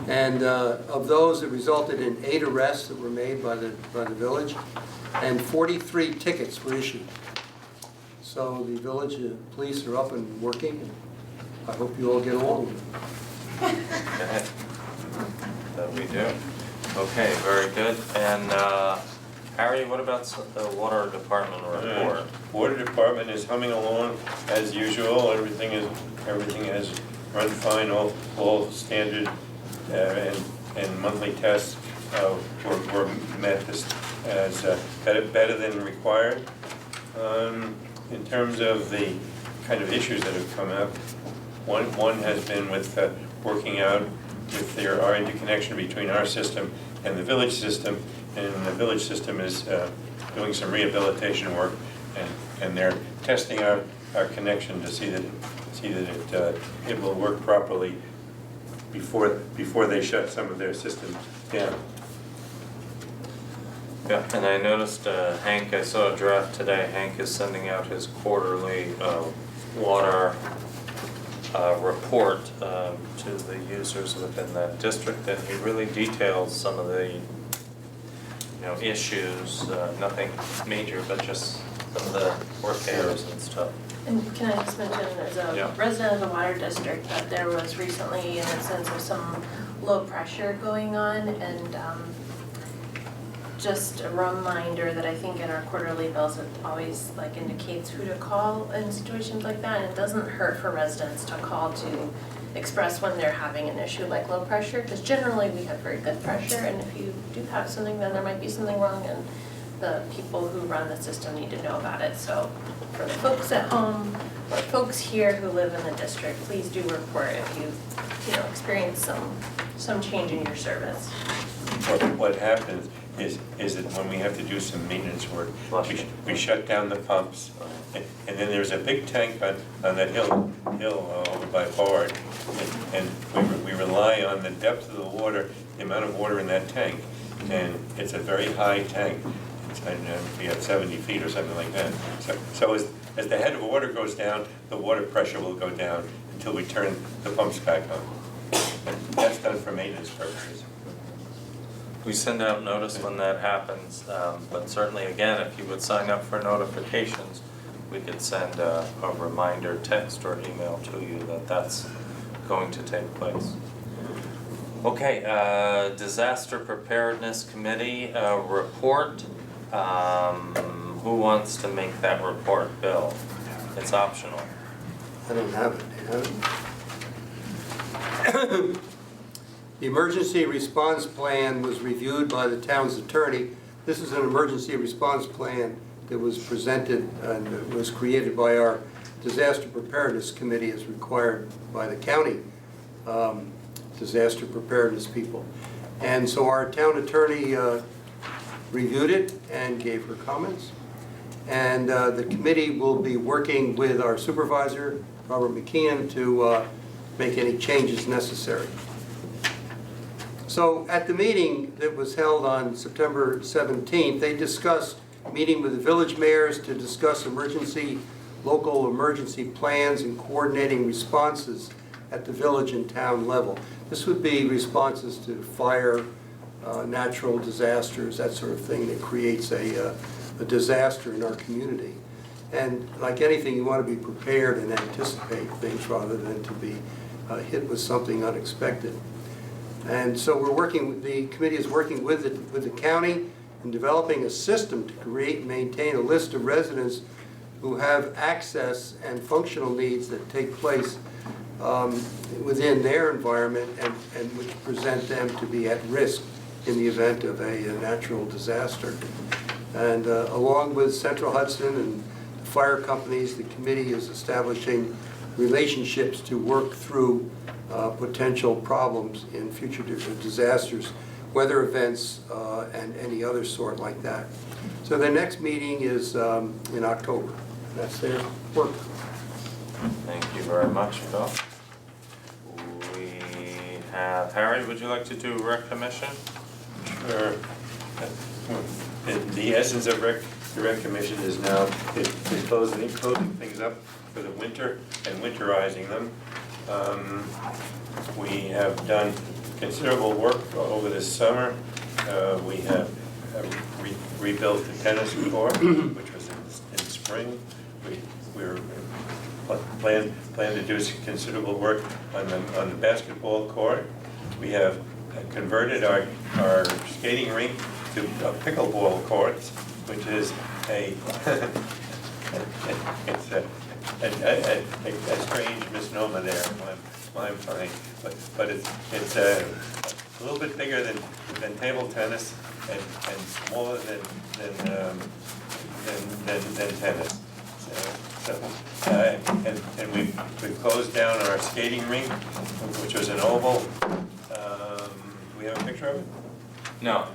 And of those, it resulted in 8 arrests that were made by the village, and 43 tickets were issued. So the village police are up and working, and I hope you all get along. That we do. Okay, very good. And Harry, what about the water department report? Water department is humming along as usual. Everything has run fine. All standard and monthly tests were met as better than required. In terms of the kind of issues that have come up, one has been with working out if there are interconnection between our system and the village system, and the village system is doing some rehabilitation work, and they're testing our connection to see that it will work properly before they shut some of their systems down. Yeah, and I noticed Hank, I saw a draft today, Hank is sending out his quarterly water report to the users within that district, and he really details some of the issues, nothing major, but just some of the repairs and stuff. And can I just mention, as a resident of the water district, that there was recently an instance of some low pressure going on, and just a reminder that I think in our quarterly bills it always indicates who to call in situations like that, and it doesn't hurt for residents to call to express when they're having an issue like low pressure, because generally we have very good pressure, and if you do have something, then there might be something wrong, and the people who run the system need to know about it. So for the folks at home, or folks here who live in the district, please do report if you experience some change in your service. What happens is that when we have to do some maintenance work, we shut down the pumps, and then there's a big tank on that hill over by Bard, and we rely on the depth of the water, the amount of water in that tank, and it's a very high tank. I don't know, we have 70 feet or something like that. So as the head of water goes down, the water pressure will go down until we turn the pumps back on. And that's done for maintenance purposes. We send out notice when that happens, but certainly again, if you would sign up for notifications, we could send a reminder text or email to you that that's going to take place. Okay, Disaster Preparedness Committee report. Who wants to make that report? Bill? It's optional. I don't have it, do you have it? The emergency response plan was reviewed by the town's attorney. This is an emergency response plan that was presented and was created by our Disaster Preparedness Committee as required by the county disaster preparedness people. And so our town attorney reviewed it and gave her comments. And the committee will be working with our supervisor, Robert McKeon, to make any changes necessary. So at the meeting that was held on September 17th, they discussed meeting with the village mayors to discuss local emergency plans and coordinating responses at the village and town level. This would be responses to fire, natural disasters, that sort of thing that creates a disaster in our community. And like anything, you want to be prepared and anticipate things rather than to be hit with something unexpected. And so the committee is working with the county in developing a system to create and maintain a list of residents who have access and functional needs that take place within their environment and which present them to be at risk in the event of a natural disaster. And along with Central Hudson and the fire companies, the committee is establishing relationships to work through potential problems in future disasters, weather events, and any other sort like that. So the next meeting is in October. That's their work. Thank you very much, Bill. We have, Harry, would you like to do rec commission? Sure. The essence of the rec commission is now closing things up for the winter and winterizing them. We have done considerable work over this summer. We have rebuilt the tennis court, which was in spring. We plan to do some considerable work on the basketball court. We have converted our skating rink to pickleball courts, which is a strange misnomer there. I'm fine, but it's a little bit bigger than table tennis and smaller than tennis. And we've closed down our skating rink, which was an oval. Do we have a picture of it? No.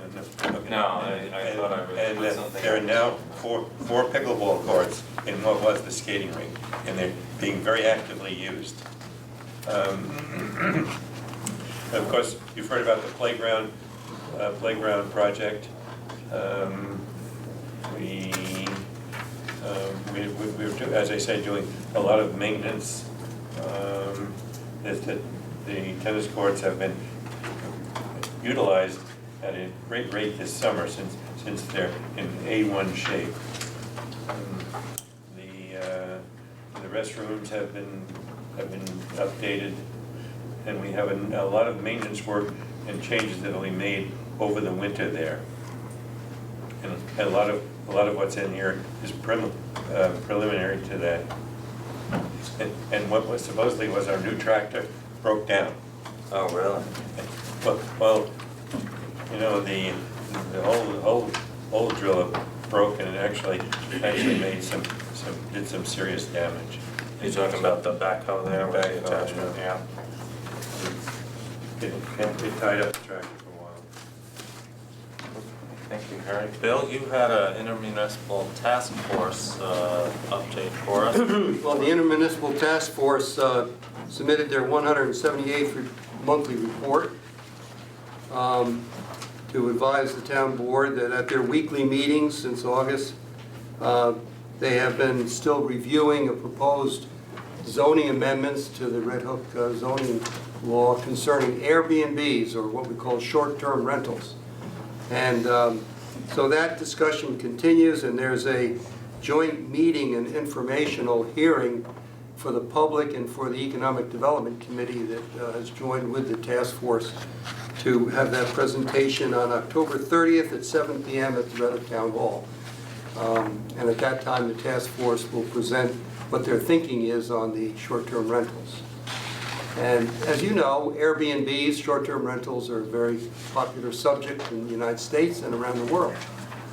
Okay. No, I thought I would put something. There are now four pickleball courts in what was the skating rink, and they're being very actively used. Of course, you've heard about the playground project. We're, as I say, doing a lot of maintenance. The tennis courts have been utilized at a great rate this summer since they're in A1 shape. The restrooms have been updated, and we have a lot of maintenance work and changes that will be made over the winter there. And a lot of what's in here is preliminary to that. And what was supposedly was our new tractor broke down. Oh, really? Well, you know, the whole driller broke, and it actually made did some serious damage. You're talking about the backhoe there with the Backhoe, attachment, yeah. It tied up the tractor for a while. Thank you, Harry. Bill, you had an intermunicipal task force update for us. Well, the Intermunicipal Task Force submitted their 178th monthly report to advise the town board that at their weekly meetings since August, they have been still reviewing a proposed zoning amendments to the Red Hook zoning law concerning Airbnbs, or what we call short-term rentals. And so that discussion continues, and there's a joint meeting and informational hearing for the public and for the Economic Development Committee that has joined with the task force to have that presentation on October 30th at 7 p.m. at the Red Hook Town Hall. And at that time, the task force will present what their thinking is on the short-term rentals. And as you know, Airbnbs, short-term rentals, are a very popular subject in the United States and around the world.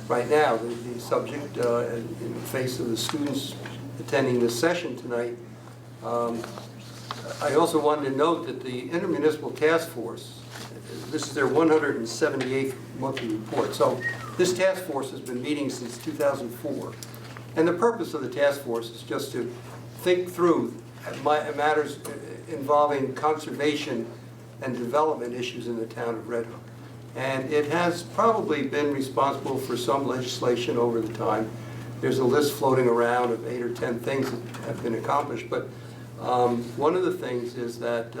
Right now, the subject, in the face of the students attending this session tonight, I also wanted to note that the Intermunicipal Task Force this is their 178th monthly report. So this task force has been meeting since 2004. And the purpose of the task force is just to think through matters involving conservation and development issues in the town of Red Hook. And it has probably been responsible for some legislation over the time. There's a list floating around of 8 or 10 things that have been accomplished, but one of the things is that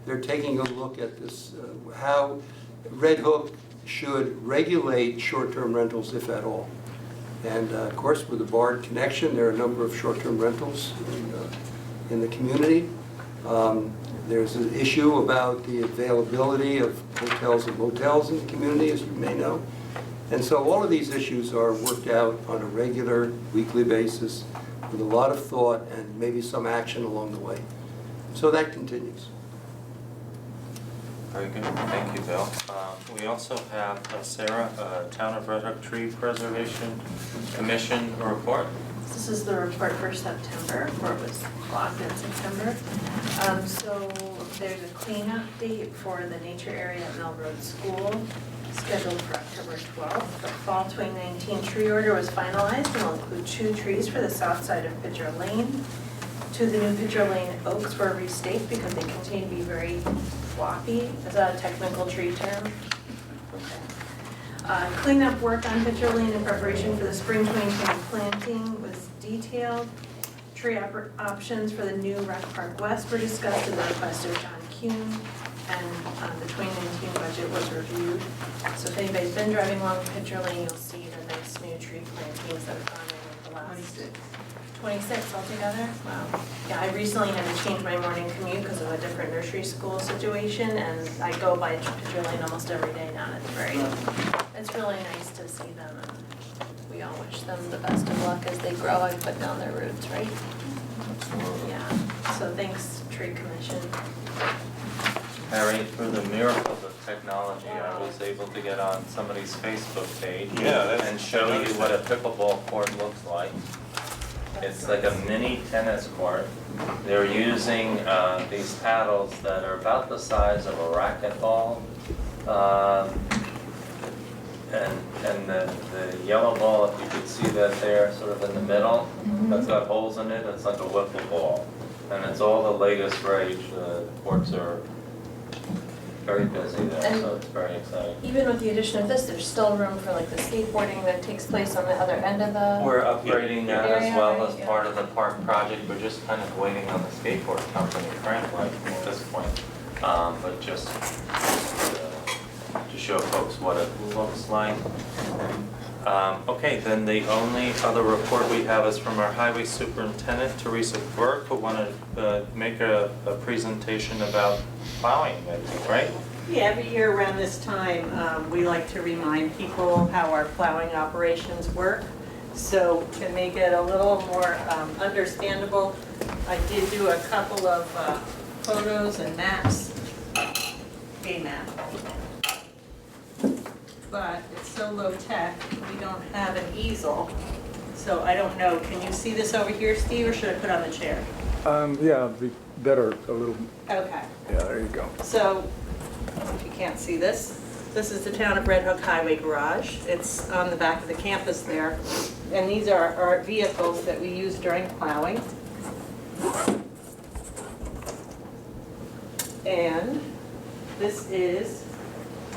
they're taking a look at this, how Red Hook should regulate short-term rentals, if at all. And of course, with the Bard connection, there are a number of short-term rentals in the community. There's an issue about the availability of hotels and motels in the community, as you may know. And so all of these issues are worked out on a regular, weekly basis with a lot of thought and maybe some action along the way. So that continues. Very good, thank you, Bill. We also have Sarah, Town of Red Hook Tree Preservation Commission report. This is the report for September, where it was logged in September. So there's a cleanup date for the nature area at Mill Road School, scheduled for October 12th. The fall 2019 tree order was finalized and will include 2 trees for the south side of Pitcher Lane. 2 of the new Pitcher Lane oaks were restaked because they continue to be very floppy. Is that a technical tree term? Okay. Cleanup work on Pitcher Lane in preparation for the spring 2020 planting was detailed. Tree options for the new Rec Park West were discussed at the request of John Kuhn, and the 2019 budget was reviewed. So if anybody's been driving along Pitcher Lane, you'll see the nice new tree plantings that have gone in with the last 26 altogether. Wow. Yeah, I recently had to change my morning commute because of a different nursery school situation, and I go by Pitcher Lane almost every day now. It's really nice to see them, and we all wish them the best of luck as they grow and put down their roots, right? Absolutely. Yeah, so thanks, Tree Commission. Harry, through the miracle of technology, I was able to get on somebody's Facebook page and show you what a pickleball court looks like. It's like a mini tennis court. They're using these paddles that are about the size of a racquetball. And the yellow ball, if you could see that there, sort of in the middle, that's got holes in it, it's like a wiffle ball. And it's all the latest rage. The courts are very busy there, so it's very exciting. Even with the addition of this, there's still room for like the skateboarding that takes place on the other end of the. We're upgrading that as area, well right? as part of the park project. We're just kind of waiting on the skateboard company, frankly, at this point. But just to show folks what it looks like. Okay, then the only other report we have is from our highway superintendent, Teresa Burke, who wanted to make a presentation about plowing, I think, right? Yeah, every year around this time, we like to remind people how our plowing operations work. So to make it a little more understandable, I did do a couple of photos and maps. A map. But it's so low tech, we don't have an easel. So I don't know, can you see this over here, Steve, or should I put on the chair? Yeah, it'd be better a little, Okay. yeah, there you go. So, if you can't see this, this is the Town of Red Hook Highway Garage. It's on the back of the campus there. And these are our vehicles that we use during plowing. And this is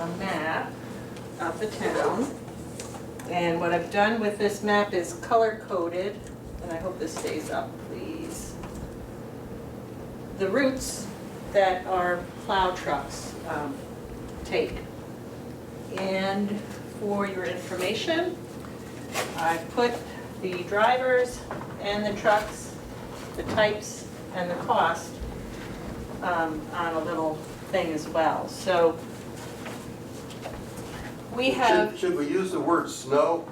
a map of the town. And what I've done with this map is color-coded, and I hope this stays up, please, the routes that our plow trucks take. And for your information, I put the drivers and the trucks, the types, and the cost on a little thing as well. So we have, Should we use the word snow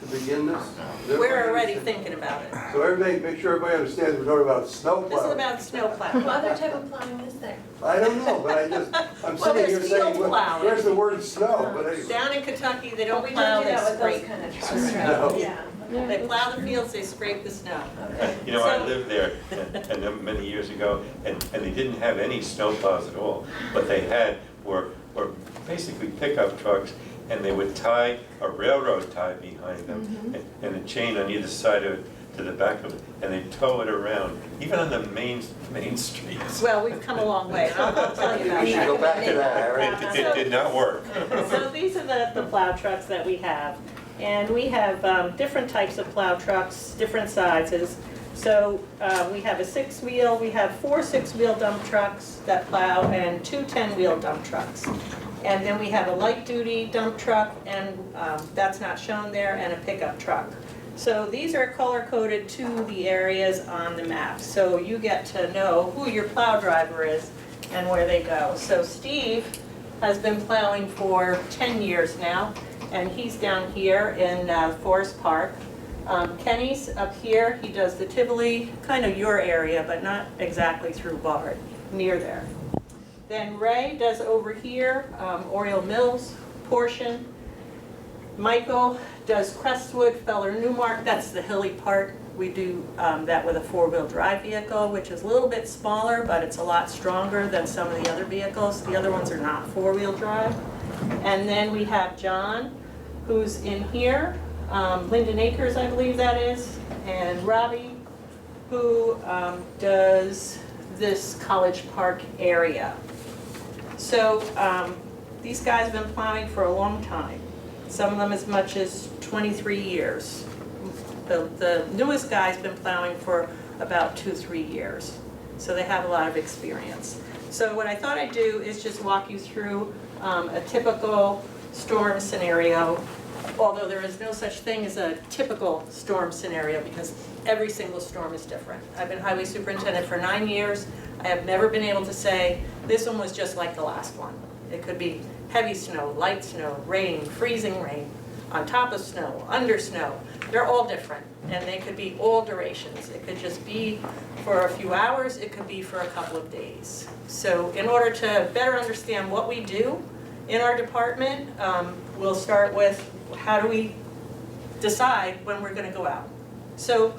to begin this? we're already thinking about it. So everybody, make sure everybody understands we're talking about snow This is plowing. about snow What plowing. other type of plowing is there? I don't know, but I'm Well, sitting here there's saying, field plowing. where's the word snow? But anyway. Down in Kentucky, they Well, don't we plow, don't do they that with those scrape. kind of trucks, No. right? Yeah. They plow the fields, they scrape the snow. You know, I So- lived there and many years ago, and they didn't have any snow plows at all. What they had were or basically pickup trucks, and they would tie a railroad tie behind them and a chain on either side of it to the back of it, and they tow it around, even on the main streets. Well, we've come a long way, and I'll tell you about We should that. go back to that, Harry. It did not work. So these are the plow trucks that we have. And we have different types of plow trucks, different sizes. So we have a 6-wheel, we have 4 6-wheel dump trucks that plow and 2 10-wheel dump trucks. And then we have a light-duty dump truck, and that's not shown there, and a pickup truck. So these are color-coded to the areas on the map. So you get to know who your plow driver is and where they go. So Steve has been plowing for 10 years now, and he's down here in Forest Park. Kenny's up here, he does the Tivoli, kind of your area, but not exactly through Bard, near there. Then Ray does over here, Oriole Mills portion. Michael does Crestwood, Feller Newmark, that's the hilly part. We do that with a 4-wheel drive vehicle, which is a little bit smaller, but it's a lot stronger than some of the other vehicles. The other ones are not 4-wheel drive. And then we have John, who's in here, Linden Acres, I believe that is, and Robbie, who does this College Park area. So these guys have been plowing for a long time, some of them as much as 23 years. The newest guy's been plowing for about 2-3 years, so they have a lot of experience. So what I thought I'd do is just walk you through a typical storm scenario, although there is no such thing as a typical storm scenario because every single storm is different. I've been highway superintendent for 9 years. I have never been able to say, this one was just like the last one. It could be heavy snow, light snow, rain, freezing rain, on top of snow, under snow. They're all different, and they could be all durations. It could just be for a few hours, it could be for a couple of days. So in order to better understand what we do in our department, we'll start with how do we decide when we're gonna go out. So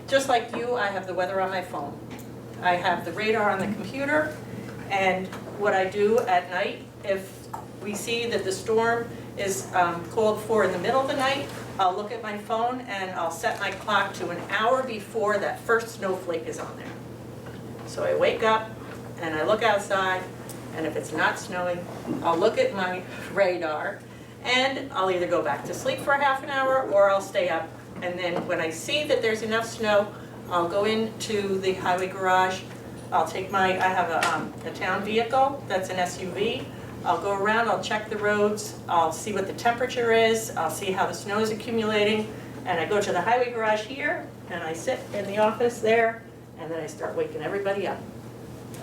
just like you, I have the weather on my phone. I have the radar on the computer, and what I do at night, if we see that the storm is called for in the middle of the night, I'll look at my phone and I'll set my clock to an hour before that first snowflake is on there. So I wake up and I look outside, and if it's not snowing, I'll look at my radar and I'll either go back to sleep for a half an hour or I'll stay up. And then when I see that there's enough snow, I'll go into the highway garage. I'll take I have a town vehicle that's an SUV. I'll go around, I'll check the roads, I'll see what the temperature is, I'll see how the snow is accumulating, and I go to the highway garage here, and I sit in the office there, and then I start waking everybody up.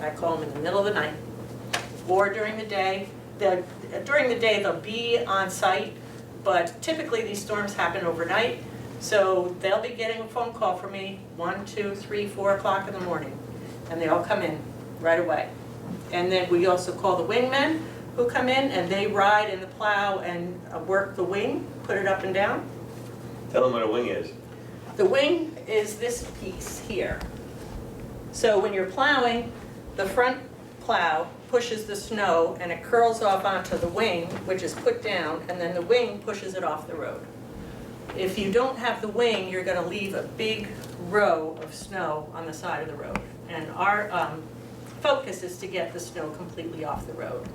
I call them in the middle of the night, or during the day. During the day, they'll be on site, but typically these storms happen overnight, so they'll be getting a phone call from me 1, 2, 3, 4 o'clock in the morning, and they all come in right away. And then we also call the wingmen, who come in and they ride in the plow and work the wing, put it up and down. Tell them what a wing is. The wing is this piece here. So when you're plowing, the front plow pushes the snow and it curls off onto the wing, which is put down, and then the wing pushes it off the road. If you don't have the wing, you're gonna leave a big row of snow on the side of the road. And our focus is to get the snow completely off the road.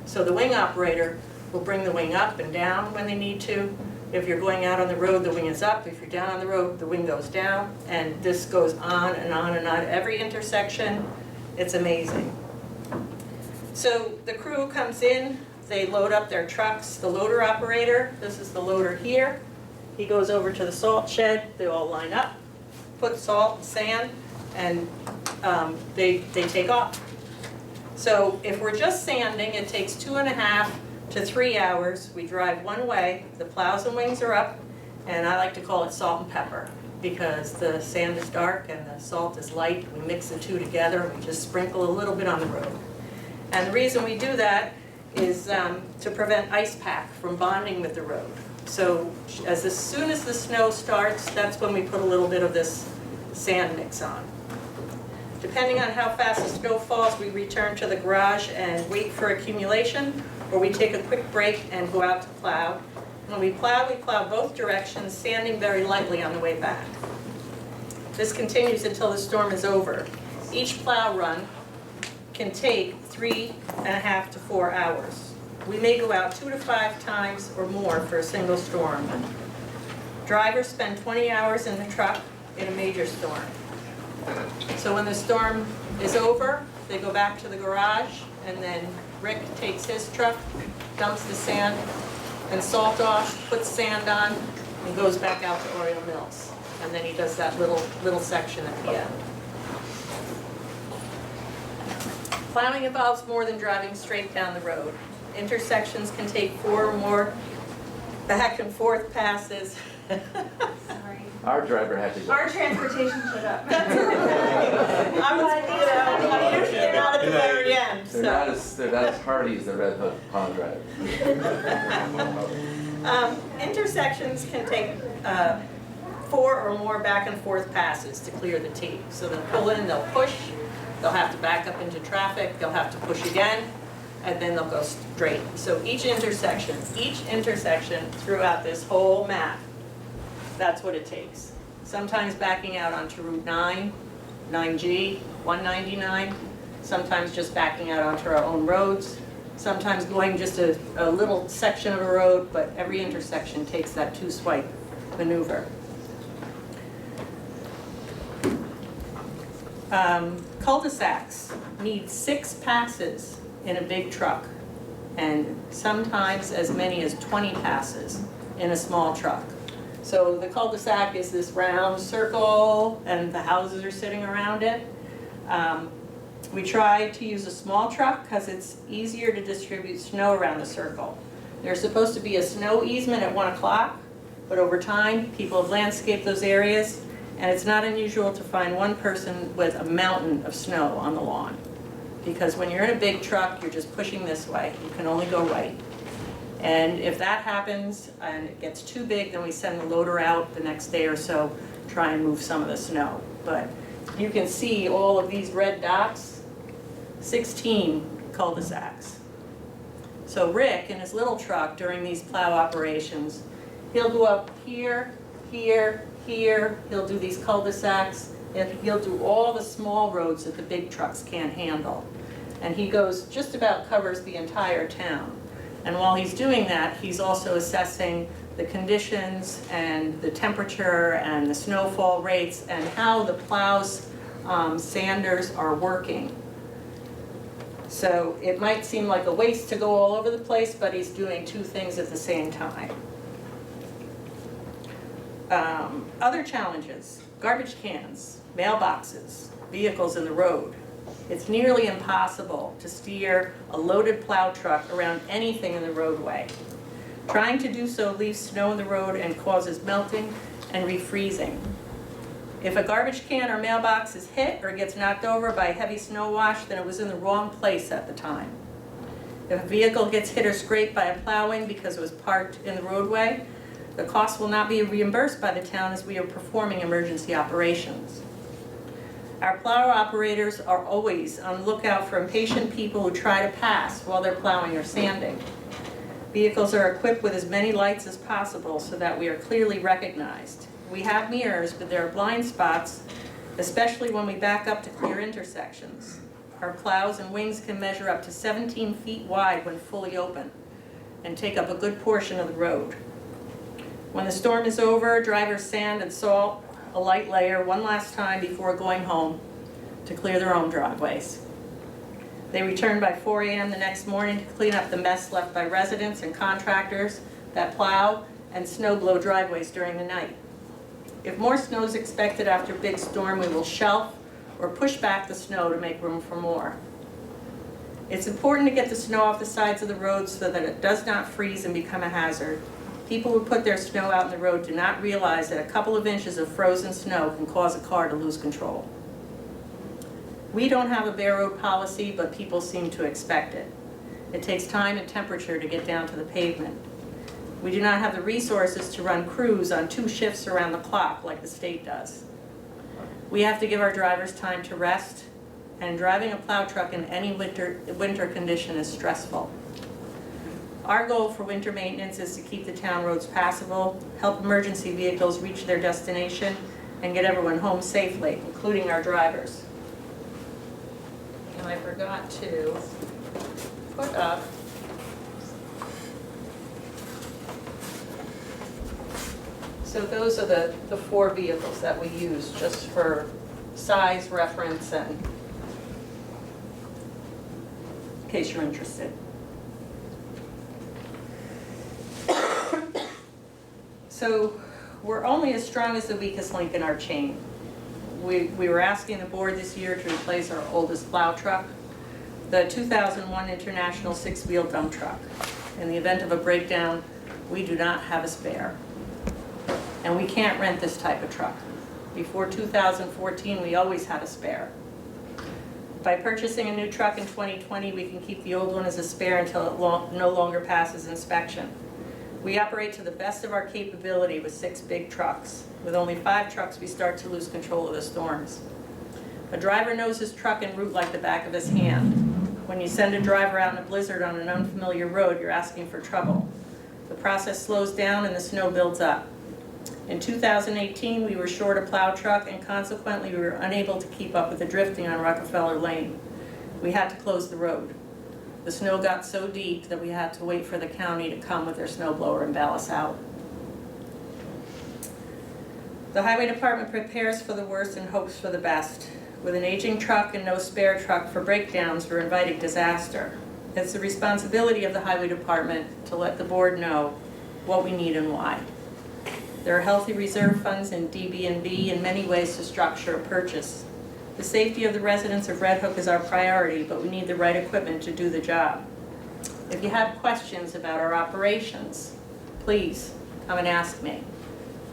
So the wing operator will bring the wing up and down when they need to. If you're going out on the road, the wing is up. If you're down on the road, the wing goes down. And this goes on and on and on. Every intersection, it's amazing. So the crew comes in, they load up their trucks. The loader operator, this is the loader here. He goes over to the salt shed, they all line up, put salt and sand, and they take off. So if we're just sanding, it takes 2.5 to 3 hours. We drive one way, the plows and wings are up, and I like to call it salt and pepper because the sand is dark and the salt is light. We mix the two together and we just sprinkle a little bit on the road. And the reason we do that is to prevent ice pack from bonding with the road. So as soon as the snow starts, that's when we put a little bit of this sand mix on. Depending on how fast the snow falls, we return to the garage and wait for accumulation, or we take a quick break and go out to plow. When we plow both directions, sanding very lightly on the way back. This continues until the storm is over. Each plow run can take 3.5 to 4 hours. We may go out 2 to 5 times or more for a single storm. Drivers spend 20 hours in the truck in a major storm. So when the storm is over, they go back to the garage, and then Rick takes his truck, dumps the sand and salt off, puts sand on, and goes back out to Oriole Mills. And then he does that little section at the end. Plowing involves more than driving straight down the road. Intersections can take 4 or more back and forth passes. Sorry. Our driver had to go. Our transportation showed up. I'm usually not at the very end, so. They're not as hardy as the Red Hook Pond Drive. Intersections can take 4 or more back and forth passes to clear the T. So they'll pull in, they'll push, they'll have to back up into traffic, they'll have to push again, and then they'll go straight. So each intersection throughout this whole map, that's what it takes. Sometimes backing out onto Route 9, 9G, 199, sometimes just backing out onto our own roads, sometimes going just a little section of a road, but every intersection takes that 2-swipe maneuver. Cul-de-sacs need 6 passes in a big truck, and sometimes as many as 20 passes in a small truck. So the cul-de-sac is this round circle, and the houses are sitting around it. We try to use a small truck because it's easier to distribute snow around the circle. There's supposed to be a snow easement at 1 o'clock, but over time, people have landscaped those areas, and it's not unusual to find one person with a mountain of snow on the lawn. Because when you're in a big truck, you're just pushing this way. You can only go right. And if that happens and it gets too big, then we send the loader out the next day or so, try and move some of the snow. But you can see all of these red dots, 16 cul-de-sacs. So Rick, in his little truck during these plow operations, he'll go up here, here, here, he'll do these cul-de-sacs, and he'll do all the small roads that the big trucks can't handle. And he goes, just about covers the entire town. And while he's doing that, he's also assessing the conditions and the temperature and the snowfall rates and how the plows, sanders are working. So it might seem like a waste to go all over the place, but he's doing 2 things at the same time. Other challenges, garbage cans, mailboxes, vehicles in the road. It's nearly impossible to steer a loaded plow truck around anything in the roadway. Trying to do so leaves snow in the road and causes melting and refreezing. If a garbage can or mailbox is hit or gets knocked over by a heavy snow wash, then it was in the wrong place at the time. If a vehicle gets hit or scraped by a plowing because it was parked in the roadway, the cost will not be reimbursed by the town as we are performing emergency operations. Our plow operators are always on the lookout for impatient people who try to pass while they're plowing or sanding. Vehicles are equipped with as many lights as possible so that we are clearly recognized. We have mirrors, but there are blind spots, especially when we back up to clear intersections. Our plows and wings can measure up to 17 feet wide when fully open and take up a good portion of the road. When the storm is over, drivers sand and salt a light layer one last time before going home to clear their own driveways. They return by 4 a.m. the next morning to clean up the mess left by residents and contractors that plow and snow blow driveways during the night. If more snow is expected after a big storm, we will shelf or push back the snow to make room for more. It's important to get the snow off the sides of the roads so that it does not freeze and become a hazard. People who put their snow out in the road do not realize that a couple of inches of frozen snow can cause a car to lose control. We don't have a bare road policy, but people seem to expect it. It takes time and temperature to get down to the pavement. We do not have the resources to run crews on 2 shifts around the clock like the state does. We have to give our drivers time to rest, and driving a plow truck in any winter condition is stressful. Our goal for winter maintenance is to keep the town roads passable, help emergency vehicles reach their destination, and get everyone home safely, including our drivers. And I forgot to put up so those are the 4 vehicles that we use just for size reference and in case you're interested. So we're only as strong as the weakest link in our chain. We were asking the board this year to replace our oldest plow truck, the 2001 International 6-wheel dump truck. In the event of a breakdown, we do not have a spare. And we can't rent this type of truck. Before 2014, we always had a spare. By purchasing a new truck in 2020, we can keep the old one as a spare until it no longer passes inspection. We operate to the best of our capability with 6 big trucks. With only 5 trucks, we start to lose control of the storms. A driver knows his truck en route like the back of his hand. When you send a driver out in a blizzard on an unfamiliar road, you're asking for trouble. The process slows down and the snow builds up. In 2018, we were short a plow truck and consequently we were unable to keep up with the drifting on Rockefeller Lane. We had to close the road. The snow got so deep that we had to wait for the county to come with their snow blower and bail us out. The highway department prepares for the worst and hopes for the best. With an aging truck and no spare truck for breakdowns, we're inviting disaster. It's the responsibility of the highway department to let the board know what we need and why. There are healthy reserve funds in DB&B and many ways to structure a purchase. The safety of the residents of Red Hook is our priority, but we need the right equipment to do the job. If you have questions about our operations, please come and ask me.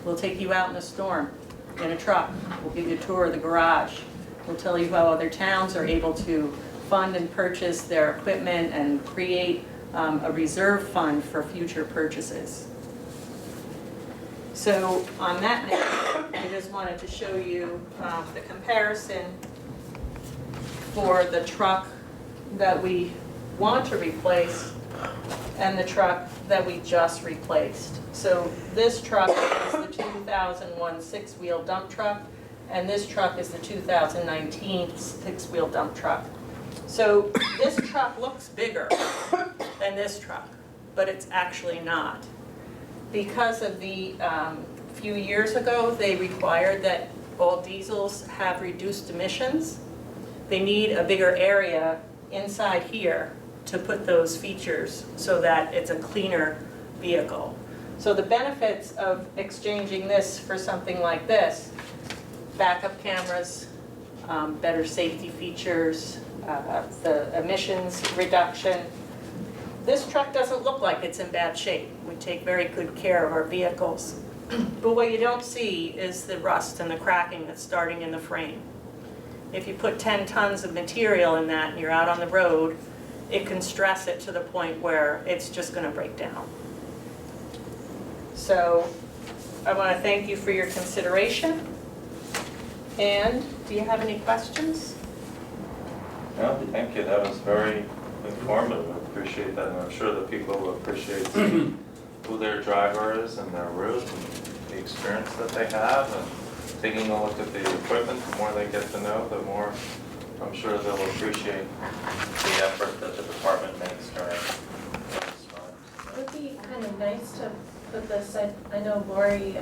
We'll take you out in a storm, in a truck. We'll give you a tour of the garage. We'll tell you how other towns are able to fund and purchase their equipment and create a reserve fund for future purchases. So on that note, I just wanted to show you the comparison for the truck that we want to replace and the truck that we just replaced. So this truck is the 2001 6-wheel dump truck, and this truck is the 2019 6-wheel dump truck. So this truck looks bigger than this truck, but it's actually not. Because of the few years ago, they required that all diesels have reduced emissions. They need a bigger area inside here to put those features so that it's a cleaner vehicle. So the benefits of exchanging this for something like this, backup cameras, better safety features, the emissions reduction. This truck doesn't look like it's in bad shape. We take very good care of our vehicles. But what you don't see is the rust and the cracking that's starting in the frame. If you put 10 tons of material in that and you're out on the road, it can stress it to the point where it's just going to break down. So I want to thank you for your consideration. And do you have any questions? No, thank you. That was very informative. I appreciate that, and I'm sure that people will appreciate seeing who their driver is and their route and the experience that they have, and taking a look at the equipment. The more they get to know, the more I'm sure they'll appreciate the effort that the department makes during those times. It would be kind of nice to put this, I know Lori,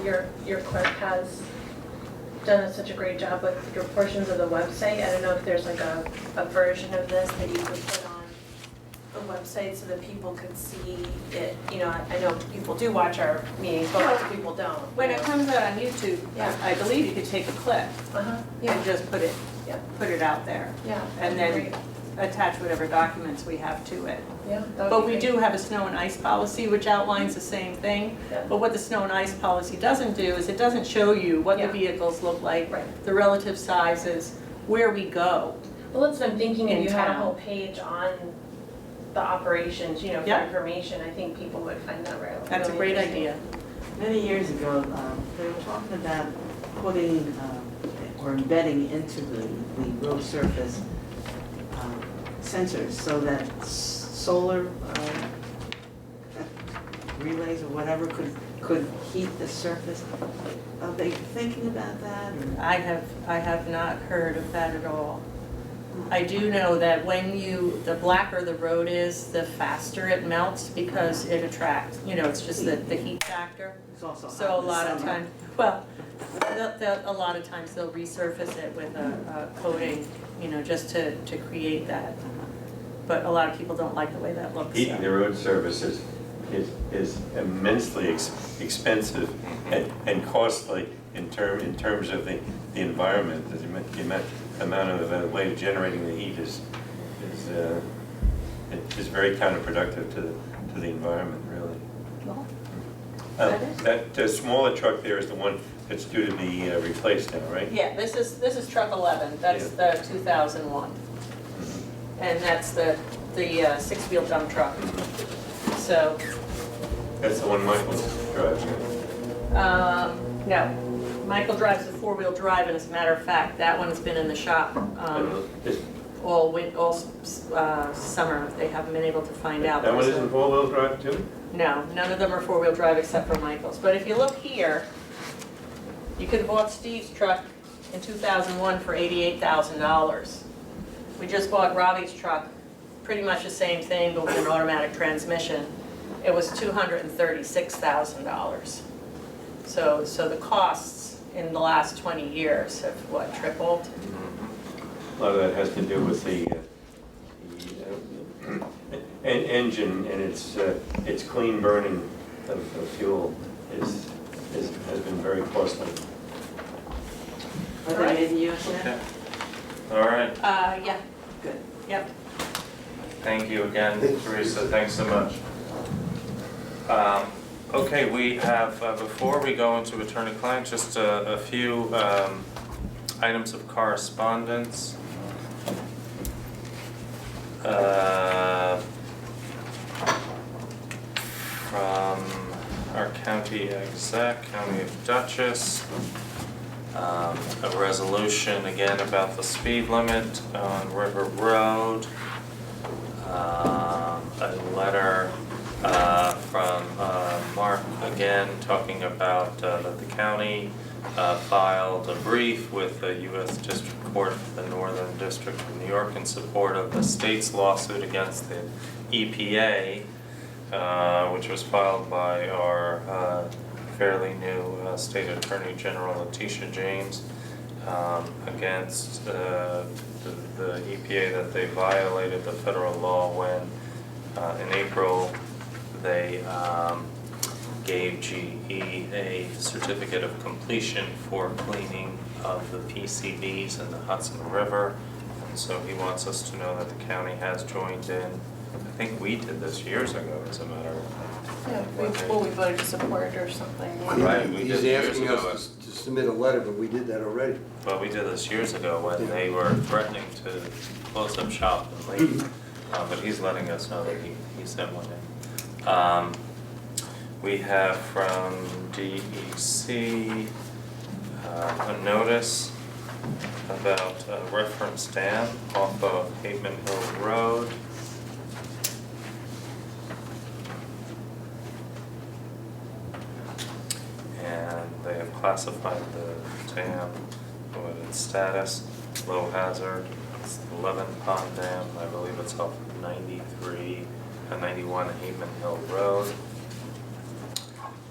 your clerk has done such a great job with your portions of the website. I don't know if there's like a version of this that you could put on the website so that people could see it. You know, I know people do watch our meetings, but lots of people don't. When it comes out on YouTube, Yeah. I believe you could take a clip Yeah. and just put it out there. Yeah. And then attach whatever documents we have to it. Yeah. that would But be we great. do have a snow and ice policy which outlines the same thing. Yeah. But what the snow and ice policy doesn't do is it doesn't show you what the Yeah. vehicles look like, Right. the relative sizes, where we go. Well, that's what I'm thinking, in if you had a town. whole page on the operations, you know, for Yeah. information, I think people would find that really That's a great interesting. idea. Many years ago, they were talking about putting or embedding into the road surface sensors so that solar relays or whatever could heat the surface. Are they thinking about that? Or? I have not heard of that at all. I do know that the blacker the road is, the faster it melts because it attracts, it's just the heat factor. It's also So hot a in lot the of summer. times, a lot of times they'll resurface it with a coating, just to create that. But a lot of people don't like the way that looks. Heating the road surface is immensely expensive and costly in terms of the environment. The amount of way of generating the heat is very counterproductive to the environment, really. Well, That smaller truck there is the one that's due to be replaced now, right? yeah, this is truck 11, that's the 2001. And that's the six-wheel dump truck. So, That's the one Michael drives, right? no. Michael drives the four-wheel drive, and as a matter of fact, that one's been in the shop all summer. They haven't been able to find out. That one isn't four-wheel drive too? No, none of them are four-wheel drive except for Michael's. But if you look here, you could have bought Steve's truck in 2001 for $88,000. We just bought Robbie's truck, pretty much the same thing, but with an automatic transmission. It was $236,000. So the costs in the last 20 years have, tripled? A lot of that has to do with the engine and its clean burning of fuel has been very costly. Are they made in the USA? Okay. All right. Yeah. Good. Yep. Thank you again, Teresa. Thanks so much. Okay, we have, before we go into attorney-client, just a few items of correspondence. From our county exec, County of Dutchess. A resolution again about the speed limit on River Road. A letter from Mark again talking about that the county filed a brief with the U.S. District Court for the Northern District of New York in support of the state's lawsuit against the EPA, which was filed by our fairly new State Attorney General Letitia James against the EPA that they violated the federal law when in April they gave GE a certificate of completion for cleaning of the PCBs in the Hudson River. And so he wants us to know that the county has joined in. I think we did this years ago, as a matter of fact. Yeah, we voted to support or something. Right, we did He's years asking ago. us to submit a letter, but we did that already. Well, we did this years ago when they were threatening to close up shop and leave. But he's letting us know that he sent one in. We have from DEC a notice about a reference dam off of Hateman Hill Road. And they have classified the dam with its status, low hazard. It's the 11 Pond Dam, I believe it's off 91 Hateman Hill Road.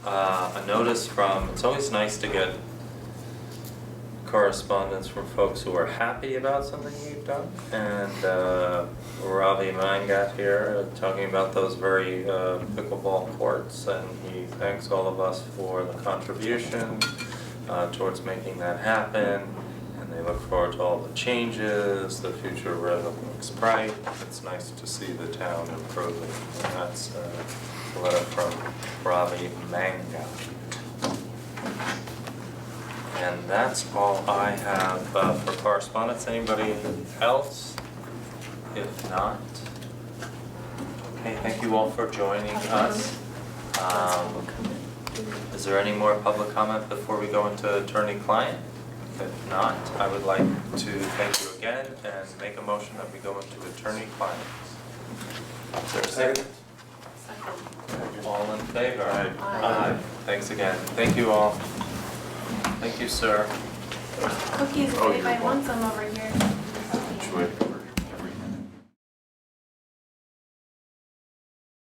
A notice from, it's always nice to get correspondence from folks who are happy about something you've done. And Ravi Mangat here talking about those very pickleball courts, and he thanks all of us for the contribution towards making that happen. And they look forward to all the changes, the future really looks bright. It's nice to see the town improving. And that's a letter from Ravi Mangat. And that's all I have for correspondence. Anybody else? If not, okay, thank you all for joining us. Is there any more public comment before we go into attorney-client? If not, I would like to thank you again and make a motion that we go into attorney-client. Is there a second? All in favor? Aye. Thanks again. Thank you all. Thank you, sir. Cookies if anybody wants them over here. Sure.